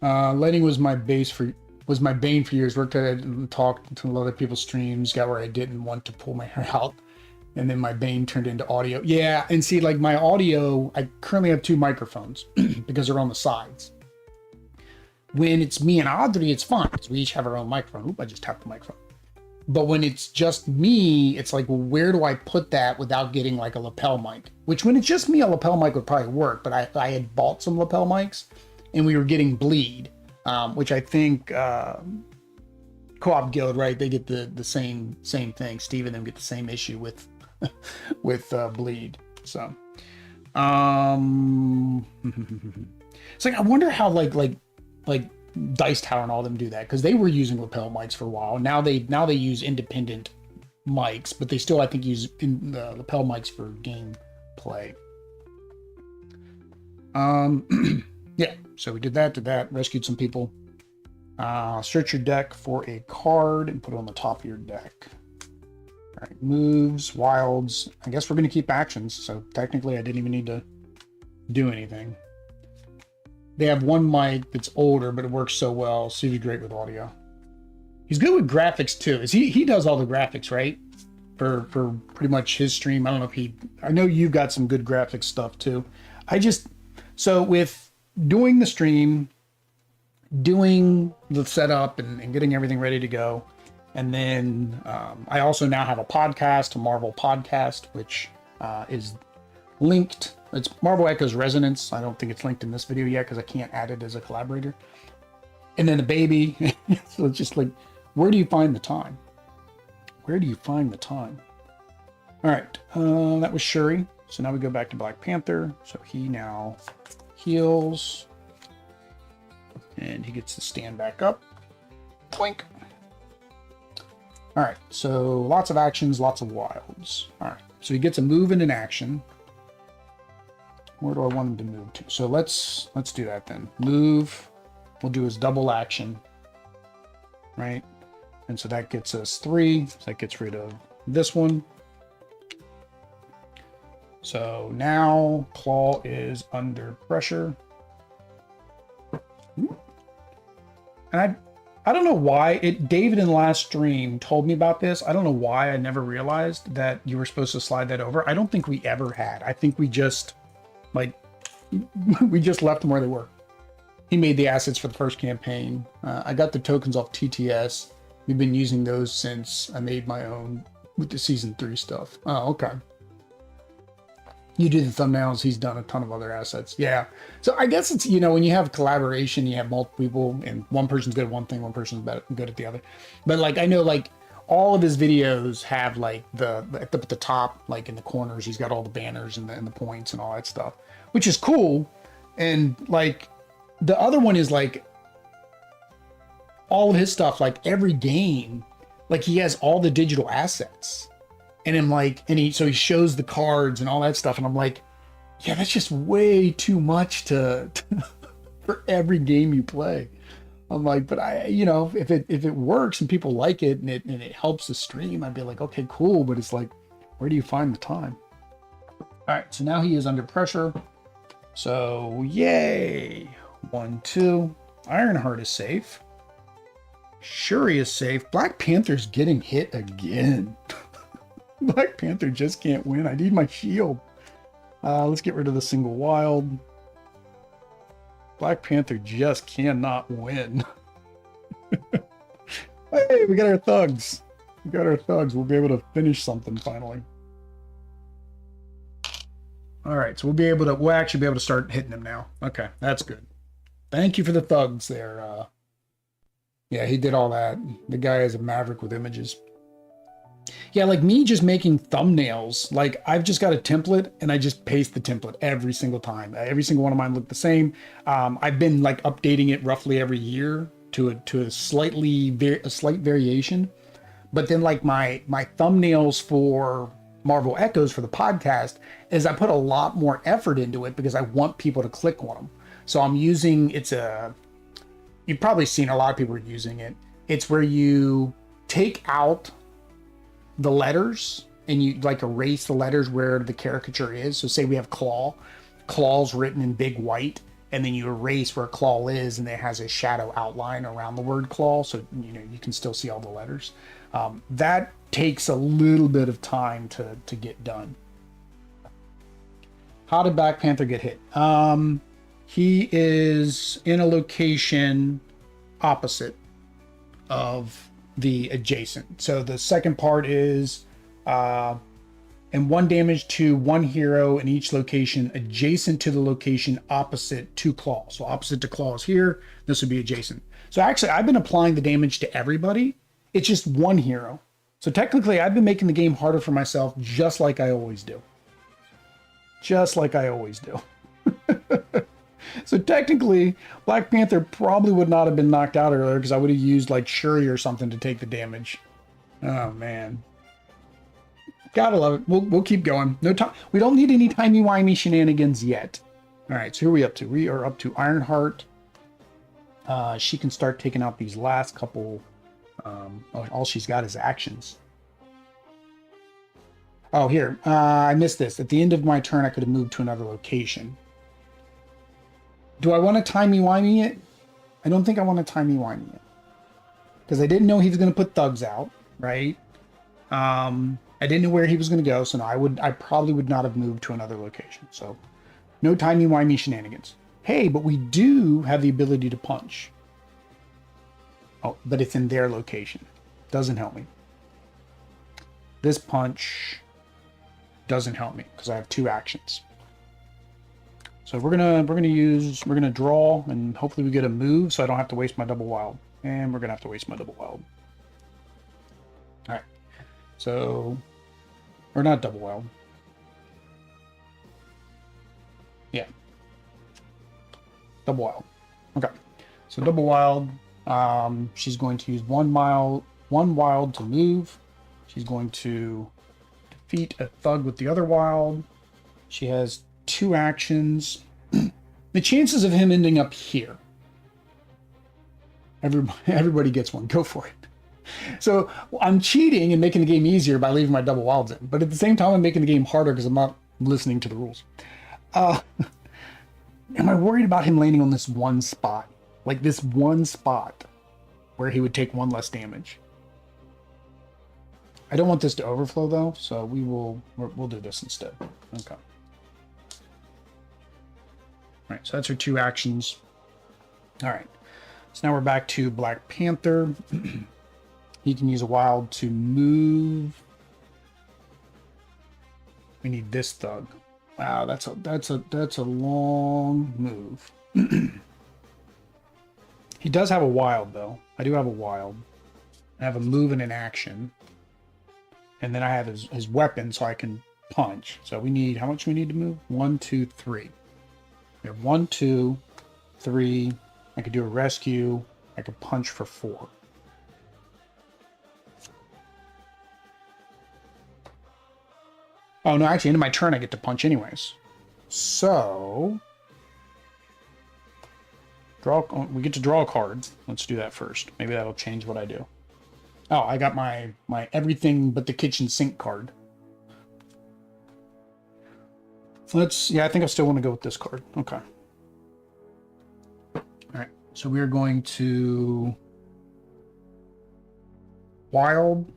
A: Lighting was my bane for years. Worked at it and talked to a lot of people's streams. Got where I didn't want to pull my hair out, and then my bane turned into audio. Yeah, and see, like my audio, I currently have 2 microphones because they're on the sides. When it's me and Audrey, it's fine because we each have our own microphone. Oop, I just tapped the microphone. But when it's just me, it's like, well, where do I put that without getting like a lapel mic? Which when it's just me, a lapel mic would probably work. But I had bought some lapel mics, and we were getting bleed, which I think Co-op Guild, right? They get the same thing. Steve and them get the same issue with with bleed. So it's like I wonder how like Dice Tower and all them do that, because they were using lapel mics for a while. Now they use independent mics, but they still I think use lapel mics for game play. Yeah, so we did that, rescued some people. Search your deck for a card and put it on the top of your deck. All right, moves, wilds. I guess we're going to keep actions, so technically I didn't even need to do anything. They have one mic that's older, but it works so well, so he'd be great with audio. He's good with graphics too. He does all the graphics, right? For pretty much his stream. I don't know if I know you've got some good graphics stuff too. So with doing the stream, doing the setup and getting everything ready to go. And then I also now have a podcast, a Marvel podcast, which is linked. It's Marvel Echoes Resonance. I don't think it's linked in this video yet because I can't add it as a collaborator. And then the baby. So it's just like, where do you find the time? Where do you find the time? All right, that was Shuri. So now we go back to Black Panther. So he now heals. And he gets to stand back up. Twink. All right, so lots of actions, lots of wilds. All right, so he gets a move and an action. Where do I want him to move to? So let's do that then. Move, we'll do his double action, right? And so that gets us 3, so that gets rid of this one. So now Klaw is under pressure. And I don't know why David in the last stream told me about this. I don't know why I never realized that you were supposed to slide that over. I don't think we ever had. I think we just we just left them where they were. He made the assets for the first campaign. I got the tokens off TTS. We've been using those since I made my own with the season 3 stuff. Oh, okay. You do the thumbnails. He's done a ton of other assets. Yeah. So I guess it's, when you have collaboration, you have multiple people and one person's good at one thing, one person's good at the other. But like, I know like all of his videos have like at the top, like in the corners, he's got all the banners and the points and all that stuff, which is cool. And like the other one is like all of his stuff, like every game, like he has all the digital assets. And I'm like, so he shows the cards and all that stuff. And I'm like, yeah, that's just way too much to for every game you play. I'm like, but if it works and people like it and it helps the stream, I'd be like, okay, cool. But it's like, where do you find the time? All right, so now he is under pressure. So yay. 1, 2. Ironheart is safe. Shuri is safe. Black Panther's getting hit again. Black Panther just can't win. I need my shield. Let's get rid of the single wild. Black Panther just cannot win. Hey, we got our thugs. We'll be able to finish something finally. All right, so we'll actually be able to start hitting him now. Okay, that's good. Thank you for the thugs there. Yeah, he did all that. The guy is a maverick with images. Yeah, like me just making thumbnails, like I've just got a template and I just paste the template every single time. Every single one of mine look the same. I've been like updating it roughly every year to a slight variation. But then like my thumbnails for Marvel Echoes for the podcast is I put a lot more effort into it because I want people to click on them. So I'm using, you've probably seen a lot of people are using it. It's where you take out the letters and you like erase the letters where the caricature is. So say we have Klaw, Klaw's written in big white, and then you erase where Klaw is and it has a shadow outline around the word Klaw. So, you know, you can still see all the letters. That takes a little bit of time to get done. How did Black Panther get hit? He is in a location opposite of the adjacent. So the second part is and 1 damage to 1 hero in each location adjacent to the location opposite to Klaw. So opposite to Klaw is here. This would be adjacent. So actually, I've been applying the damage to everybody. It's just 1 hero. So technically, I've been making the game harder for myself, just like I always do. Just like I always do. So technically, Black Panther probably would not have been knocked out earlier because I would have used like Shuri or something to take the damage. Oh man, gotta love it. We'll keep going. No time. We don't need any timey-wimey shenanigans yet. All right, so who are we up to? We are up to Ironheart. She can start taking out these last couple. All she's got is actions. Oh, here. I missed this. At the end of my turn, I could have moved to another location. Do I want to timey-wimey it? I don't think I want to timey-wimey it. Because I didn't know he was going to put thugs out, right? I didn't know where he was going to go, so no, I probably would not have moved to another location. So, no timey-wimey shenanigans. Hey, but we do have the ability to punch. Oh, but it's in their location. Doesn't help me. This punch doesn't help me because I have 2 actions. So we're gonna draw and hopefully we get a move so I don't have to waste my double wild. And we're gonna have to waste my double wild. Alright. So, or not double wild. Yeah. Double wild. Okay. So double wild. She's going to use one wild to move. She's going to defeat a thug with the other wild. She has 2 actions. The chances of him ending up here. Everybody gets one. Go for it. So I'm cheating and making the game easier by leaving my double wilds in. But at the same time, I'm making the game harder because I'm not listening to the rules. Am I worried about him landing on this one spot? Like this one spot where he would take 1 less damage. I don't want this to overflow though, so we'll do this instead. Okay. All right, so that's her 2 actions. All right, so now we're back to Black Panther. He can use a wild to move. We need this thug. Wow, that's a long move. He does have a wild though. I do have a wild. I have a move and an action. And then I have his weapon so I can punch. So we need, how much we need to move? 1, 2, 3. We have 1, 2, 3. I could do a rescue. I could punch for 4. Oh no, actually, into my turn I get to punch anyways. So we get to draw a card. Let's do that first. Maybe that'll change what I do. Oh, I got my everything but the kitchen sink card. Yeah, I think I still want to go with this card. Okay. All right, so we're going to wild,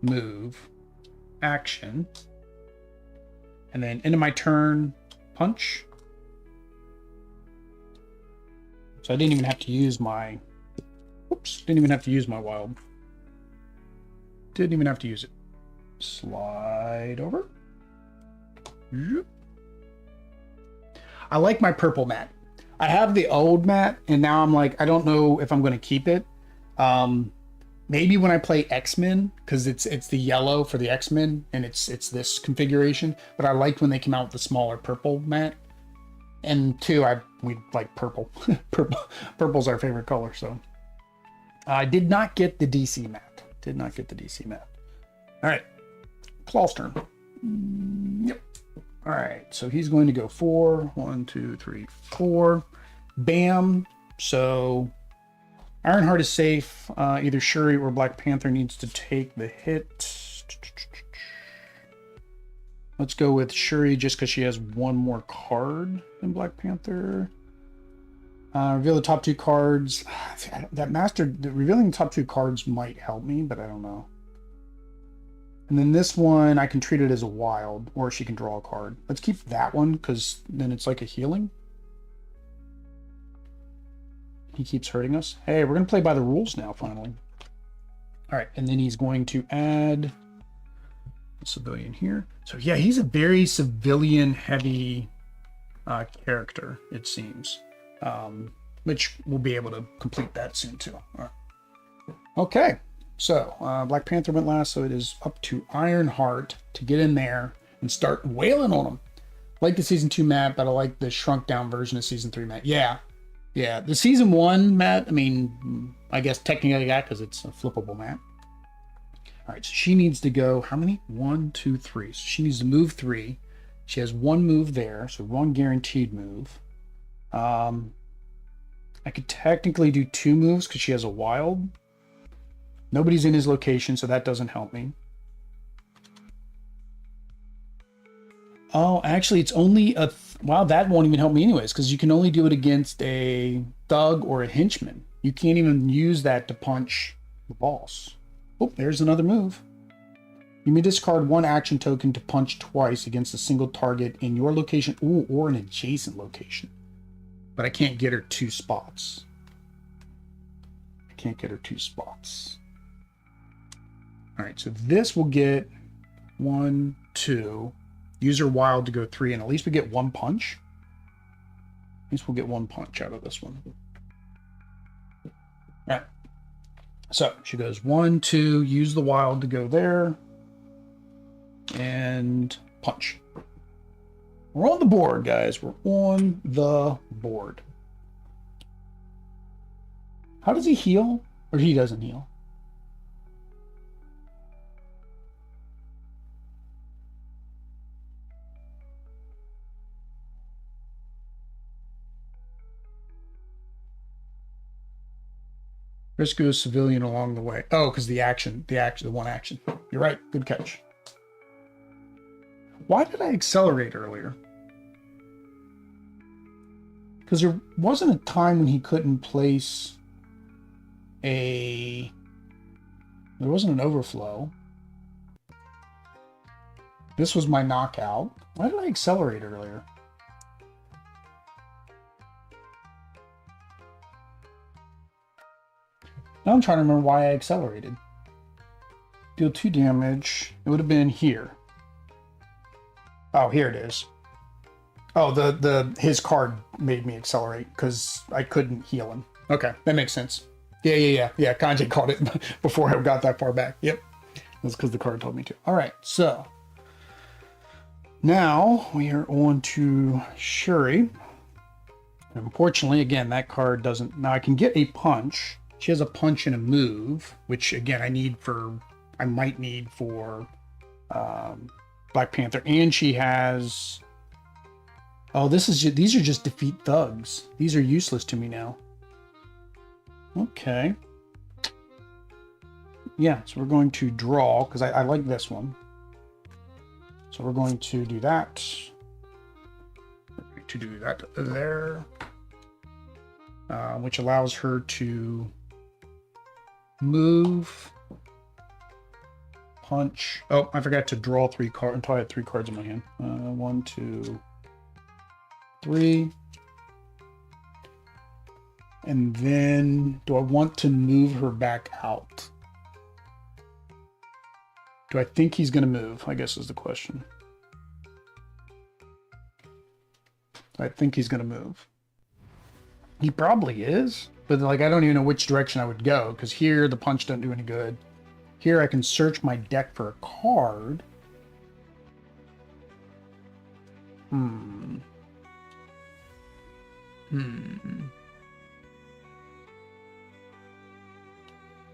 A: move, action, and then into my turn, punch. So I didn't even have to use my, didn't even have to use my wild. Didn't even have to use it. Slide over. I like my purple mat. I have the old mat, and now I'm like, I don't know if I'm going to keep it. Maybe when I play X-Men, because it's the yellow for the X-Men, and it's this configuration. But I liked when they came out with the smaller purple mat. And two, we like purple. Purple's our favorite color, so. I did not get the DC mat. Did not get the DC mat. All right, Klaw's turn. Yep. All right, so he's going to go 4. 1, 2, 3, 4. Bam. So Ironheart is safe. Either Shuri or Black Panther needs to take the hit. Let's go with Shuri just because she has one more card than Black Panther. Reveal the top 2 cards. Revealing the top 2 cards might help me, but I don't know. And then this one, I can treat it as a wild, or she can draw a card. Let's keep that one, because then it's like a healing. He keeps hurting us. Hey, we're going to play by the rules now, finally. All right, and then he's going to add a civilian here. So yeah, he's a very civilian-heavy character, it seems. Which we'll be able to complete that soon, too. All right. Okay. So, Black Panther went last, so it is up to Ironheart to get in there and start wailing on him. I like the Season 2 map, but I like the shrunk-down version of Season 3 map. Yeah. Yeah. The Season 1 map, I mean, I guess technically that because it's a flippable map. All right, so she needs to go, how many? 1, 2, 3. So she needs to move 3. She has 1 move there, so 1 guaranteed move. I could technically do 2 moves because she has a wild. Nobody's in his location, so that doesn't help me. Oh, actually, it's only a... Wow, that won't even help me anyways, because you can only do it against a thug or a henchman. You can't even use that to punch the boss. Oh, there's another move. You may discard 1 action token to punch twice against a single target in your location or an adjacent location. But I can't get her 2 spots. I can't get her 2 spots. All right, so this will get 1, 2. Use her wild to go 3, and at least we get 1 punch. At least we'll get 1 punch out of this one. All right. So she goes 1, 2. Use the wild to go there, and punch. We're on the board, guys. We're on the board. How does he heal? Or he doesn't heal? Rescue a civilian along the way. Oh, because the one action. You're right. Good catch. Why did I accelerate earlier? Because there wasn't a time when he couldn't place a... There wasn't an overflow. This was my knockout. Why did I accelerate earlier? Now I'm trying to remember why I accelerated. Deal 2 damage. It would have been here. Oh, here it is. Oh, his card made me accelerate because I couldn't heal him. Okay, that makes sense. Yeah. Kanji caught it before I got that far back. Yep. That's because the card told me to. All right, so now we are on to Shuri. Unfortunately, again, that card doesn't... Now I can get a punch. She has a punch and a move, which again I might need for Black Panther, and she has. Oh, these are just defeat thugs. These are useless to me now. Okay. Yeah, so we're going to draw because I like this one. So we're going to do that. We're going to do that there, which allows her to move, punch. Oh, I forgot to draw 3 cards until I had 3 cards in my hand. 1, 2, 3. And then, do I want to move her back out? Do I think he's going to move? I guess is the question. I think he's going to move. He probably is, but like I don't even know which direction I would go, because here the punch doesn't do any good. Here I can search my deck for a card.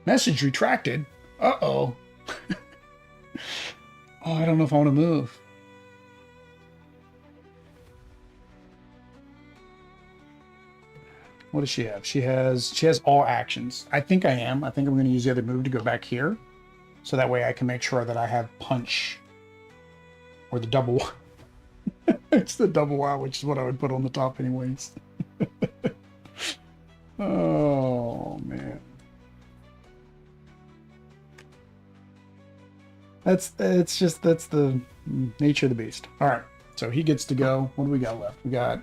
A: Message retracted. Uh-oh. Oh, I don't know if I want to move. What does she have? She has all actions. I think I am. I think I'm going to use the other move to go back here. So that way I can make sure that I have punch. Or the double. It's the double wow, which is what I would put on the top anyways. Oh, man. That's the nature of the beast. All right, so he gets to go. What do we got left? We got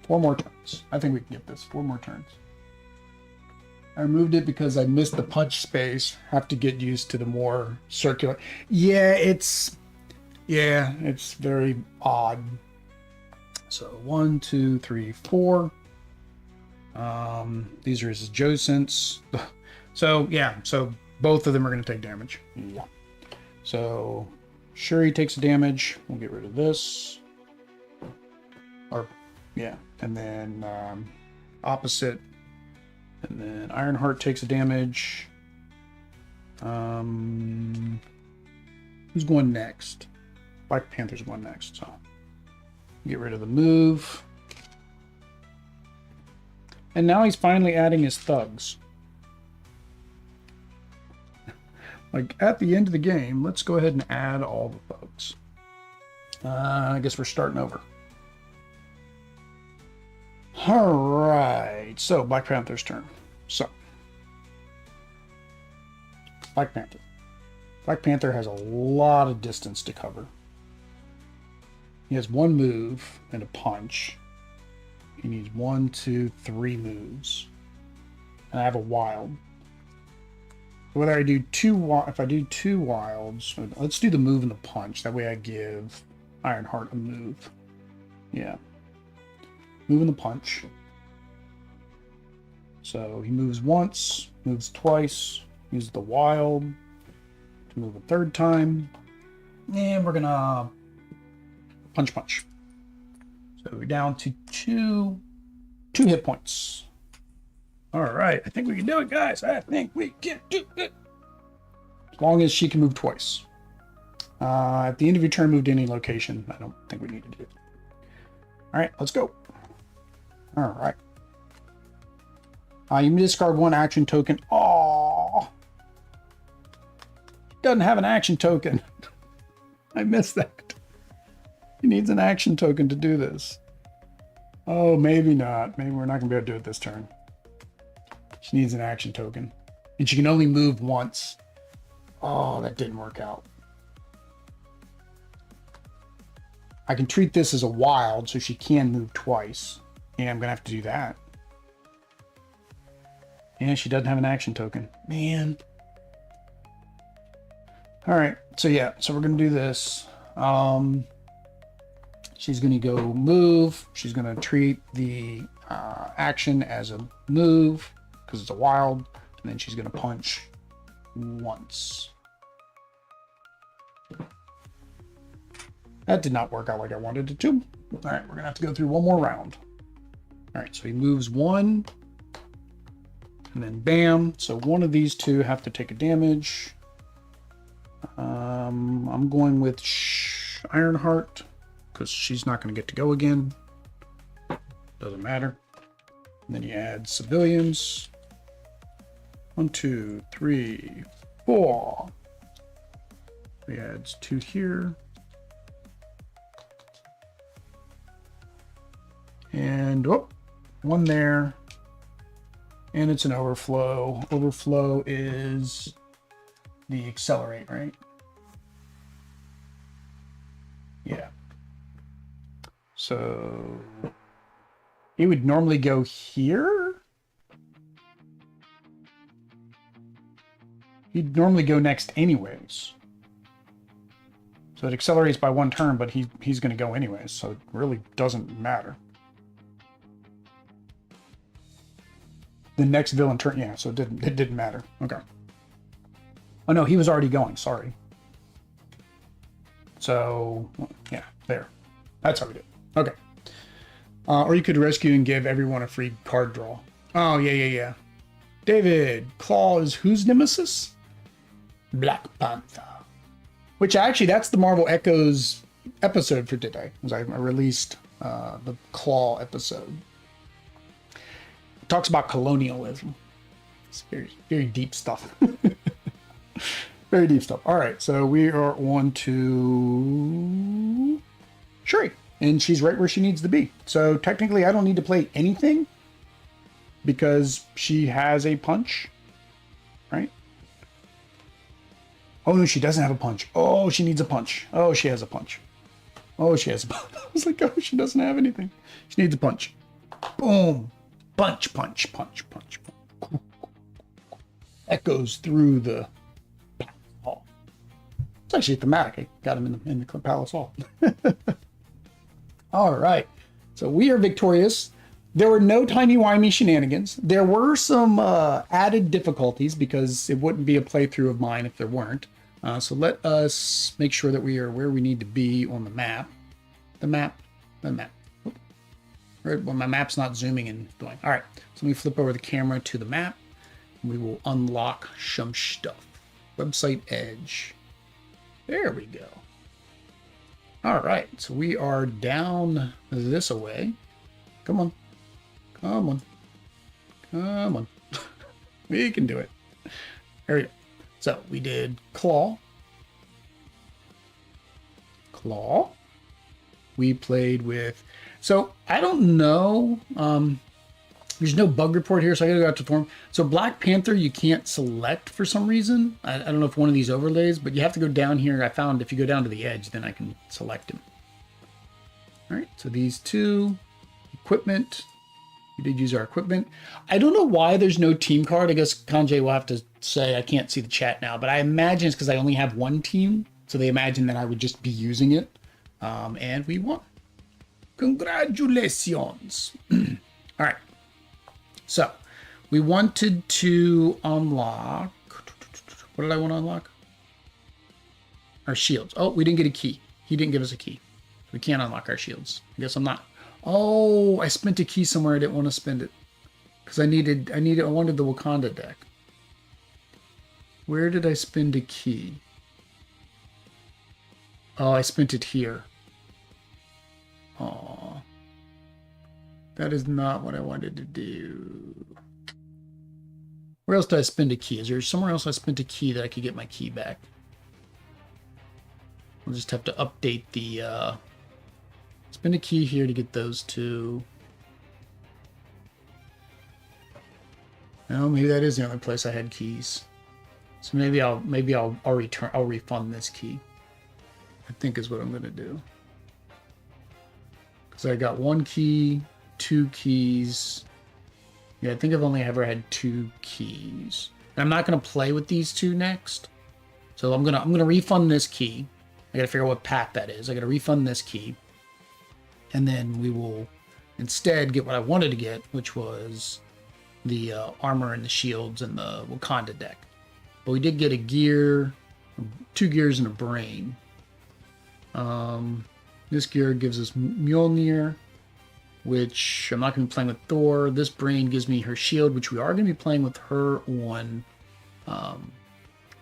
A: 4 more turns. I think we can get this. 4 more turns. I removed it because I missed the punch space. Have to get used to the more circular. Yeah, it's very odd. So 1, 2, 3, 4. These are his adjacents. So yeah, so both of them are going to take damage. Yeah. So Shuri takes damage. We'll get rid of this. Or yeah, and then opposite. And then Ironheart takes a damage. Who's going next? Black Panther's going next. So get rid of the move. And now he's finally adding his thugs. Like at the end of the game, let's go ahead and add all the thugs. I guess we're starting over. All right, so Black Panther's turn. So, Black Panther. Black Panther has a lot of distance to cover. He has 1 move and a punch. He needs 1, 2, 3 moves. And I have a wild. Whether I do if I do 2 wilds, let's do the move and the punch. That way I give Ironheart a move. Yeah. Move and the punch. So he moves once, moves twice, uses the wild to move a 3rd time. And we're gonna punch. So we're down to 2 hit points. All right, I think we can do it, guys. I think we can do it. As long as she can move twice. At the end of your turn, move to any location. I don't think we need to do it. All right, let's go. All right. You may discard 1 action token. Oh, doesn't have an action token. I missed that. He needs an action token to do this. Oh, maybe not. Maybe we're not going to be able to do it this turn. She needs an action token. And she can only move once. Oh, that didn't work out. I can treat this as a wild, so she can move twice. Yeah, I'm going to have to do that. Yeah, she doesn't have an action token. Man. All right. So, yeah. So, we're going to do this. She's going to go move. She's going to treat the action as a move because it's a wild. And then she's going to punch once. That did not work out like I wanted it to. All right. We're going to have to go through 1 more round. All right. So, he moves 1. And then bam. So, one of these 2 have to take a damage. I'm going with Ironheart because she's not going to get to go again. Doesn't matter. And then you add civilians. 1, 2, 3, 4. He adds 2 here. And 1 there. And it's an overflow. Overflow is the accelerate, right? Yeah. So he would normally go here. He'd normally go next anyways. So it accelerates by 1 turn, but he's going to go anyways. So it really doesn't matter. the next villain turn. Yeah, so it didn't matter. Okay. Oh no, he was already going. Sorry. So yeah, there. That's how we do it. Okay. Or you could rescue and give everyone a free card draw. Oh yeah. David, Klaw is whose nemesis? Black Panther. Which actually, that's the Marvel Echoes episode for today. As I released the Klaw episode. It talks about colonialism. It's very deep stuff. Very deep stuff. All right, so we are on to Shuri, and she's right where she needs to be. So technically, I don't need to play anything because she has a punch, right? Oh no, she doesn't have a punch. Oh, she needs a punch. Oh, she has a punch. Oh, she has a punch. I was like, oh, she doesn't have anything. She needs a punch. Boom. Punch. Echoes through the hall. It's actually thematic. I got him in the Palace Hall. All right. So we are victorious. There were no timey-wimey shenanigans. There were some added difficulties because it wouldn't be a playthrough of mine if there weren't. So let us make sure that we are where we need to be on the map. The map. Oop. Right, well, my map's not zooming and going. All right, so let me flip over the camera to the map. We will unlock some stuff. Website Edge. There we go. All right, so we are down this away. Come on. We can do it. There we go. So we did Klaw. We played with, so I don't know. There's no bug report here, so I gotta go out to forum. So Black Panther, you can't select for some reason. I don't know if one of these overlays, but you have to go down here. I found if you go down to the edge, then I can select him. All right, so these two, equipment. We did use our equipment. I don't know why there's no team card. I guess Kanjay will have to say, I can't see the chat now, but I imagine it's because I only have one team. So they imagine that I would just be using it. And we won. Congratulations. All right. So we wanted to unlock. What did I want to unlock? Our shields. Oh, we didn't get a key. He didn't give us a key. We can't unlock our shields. I guess I'm not. Oh, I spent a key somewhere. I didn't want to spend it because I wanted the Wakanda deck. Where did I spend a key? Oh, I spent it here. Oh, that is not what I wanted to do. Where else did I spend a key? Is there somewhere else I spent a key that I could get my key back? We'll just have to update the, spend a key here to get those two. No, maybe that is the only place I had keys. So maybe I'll refund this key. I think is what I'm gonna do. Because I got one key, two keys. Yeah, I think I've only ever had two keys. And I'm not gonna play with these two next. So I'm gonna refund this key. I gotta figure out what path that is. I gotta refund this key. And then we will instead get what I wanted to get, which was the armor and the shields and the Wakanda deck. But we did get a gear, 2 gears and a brain. This gear gives us Mjolnir, which I'm not going to be playing with Thor. This brain gives me her shield, which we are going to be playing with her on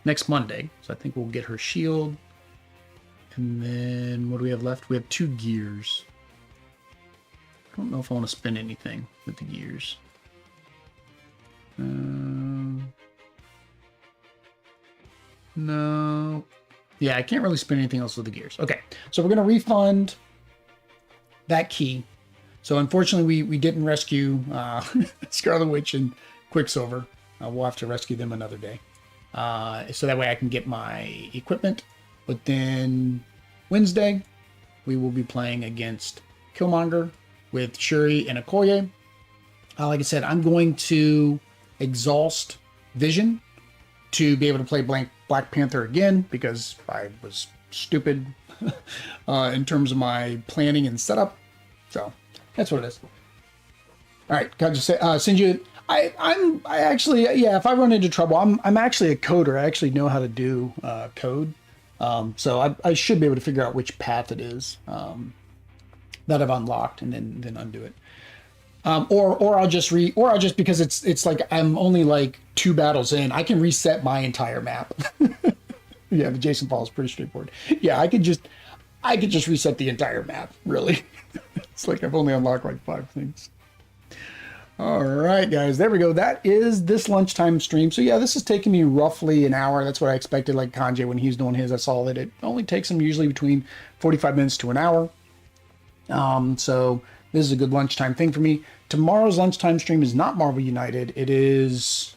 A: next Monday. So I think we'll get her shield. And then what do we have left? We have 2 gears. I don't know if I want to spend anything with the gears. No. Yeah, I can't really spend anything else with the gears. Okay, so we're going to refund that key. So unfortunately, we didn't rescue Scarlet Witch and Quicksilver. We'll have to rescue them another day. So that way I can get my equipment. But then Wednesday, we will be playing against Killmonger with Shuri and Okoye. Like I said, I'm going to exhaust Vision to be able to play Black Panther again because I was stupid in terms of my planning and setup. So that's what it is. All right, can I just say, send you? I actually, yeah, if I run into trouble, I'm actually a coder. I actually know how to do code. So I should be able to figure out which path it is that I've unlocked and then undo it. Or I'll just because it's like I'm only like 2 battles in, I can reset my entire map. Yeah, the Jason Fall is pretty straightforward. Yeah, I could just reset the entire map, really. It's like I've only unlocked like 5 things. All right, guys, there we go. That is this lunchtime stream. So yeah, this is taking me roughly an hour. That's what I expected. Like Kanye, when he's doing his, I saw that it only takes him usually between 45 minutes to an hour. So this is a good lunchtime thing for me. Tomorrow's lunchtime stream is not Marvel United. It's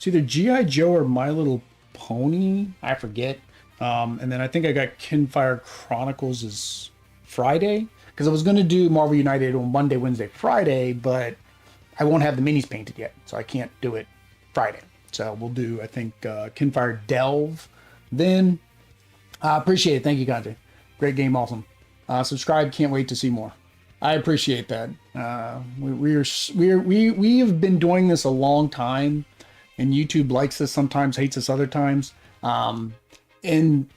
A: either G.I. Joe or My Little Pony. I forget. And then I think I got Kinfire Chronicles is Friday, because I was going to do Marvel United on Monday, Wednesday, Friday, but I won't have the minis painted yet, so I can't do it Friday. So we'll do, I think, Kinfire Delve. Then, appreciate it. Thank you, Kanye. Great game, awesome. Subscribe. Can't wait to see more. I appreciate that. We have been doing this a long time, and YouTube likes this sometimes, hates us other times. And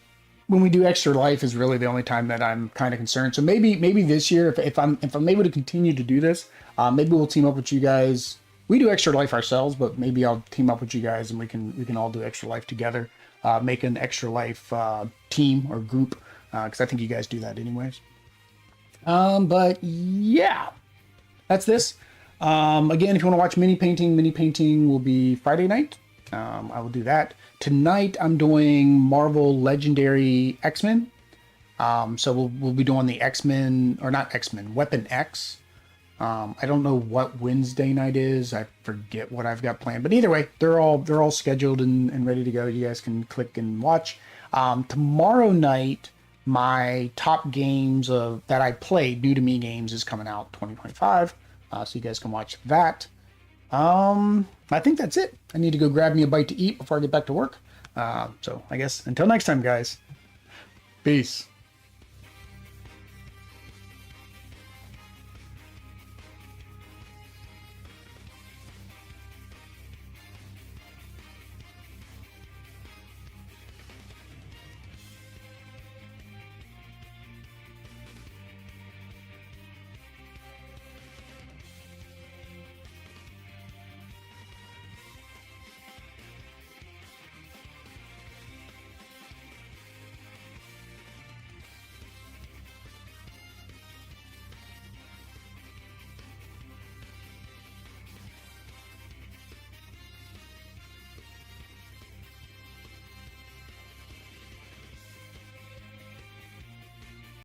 A: when we do Extra Life is really the only time that I'm kind of concerned. So maybe this year, if I'm able to continue to do this, maybe we'll team up with you guys. We do Extra Life ourselves, but maybe I'll team up with you guys and we can all do Extra Life together. Make an Extra Life team or group, because I think you guys do that anyways. But yeah, that's this. Again, if you want to watch mini painting will be Friday night. I will do that. Tonight I'm doing Marvel Legendary X-Men. So we'll be doing the X-Men, or not X-Men, Weapon X. I don't know what Wednesday night is. I forget what I've got planned. But either way, they're all scheduled and ready to go. You guys can click and watch. Tomorrow night, my top games that I played, new to me games, is coming out 2025. So you guys can watch that. I think that's it. I need to go grab me a bite to eat before I get back to work. So I guess until next time, guys. Peace.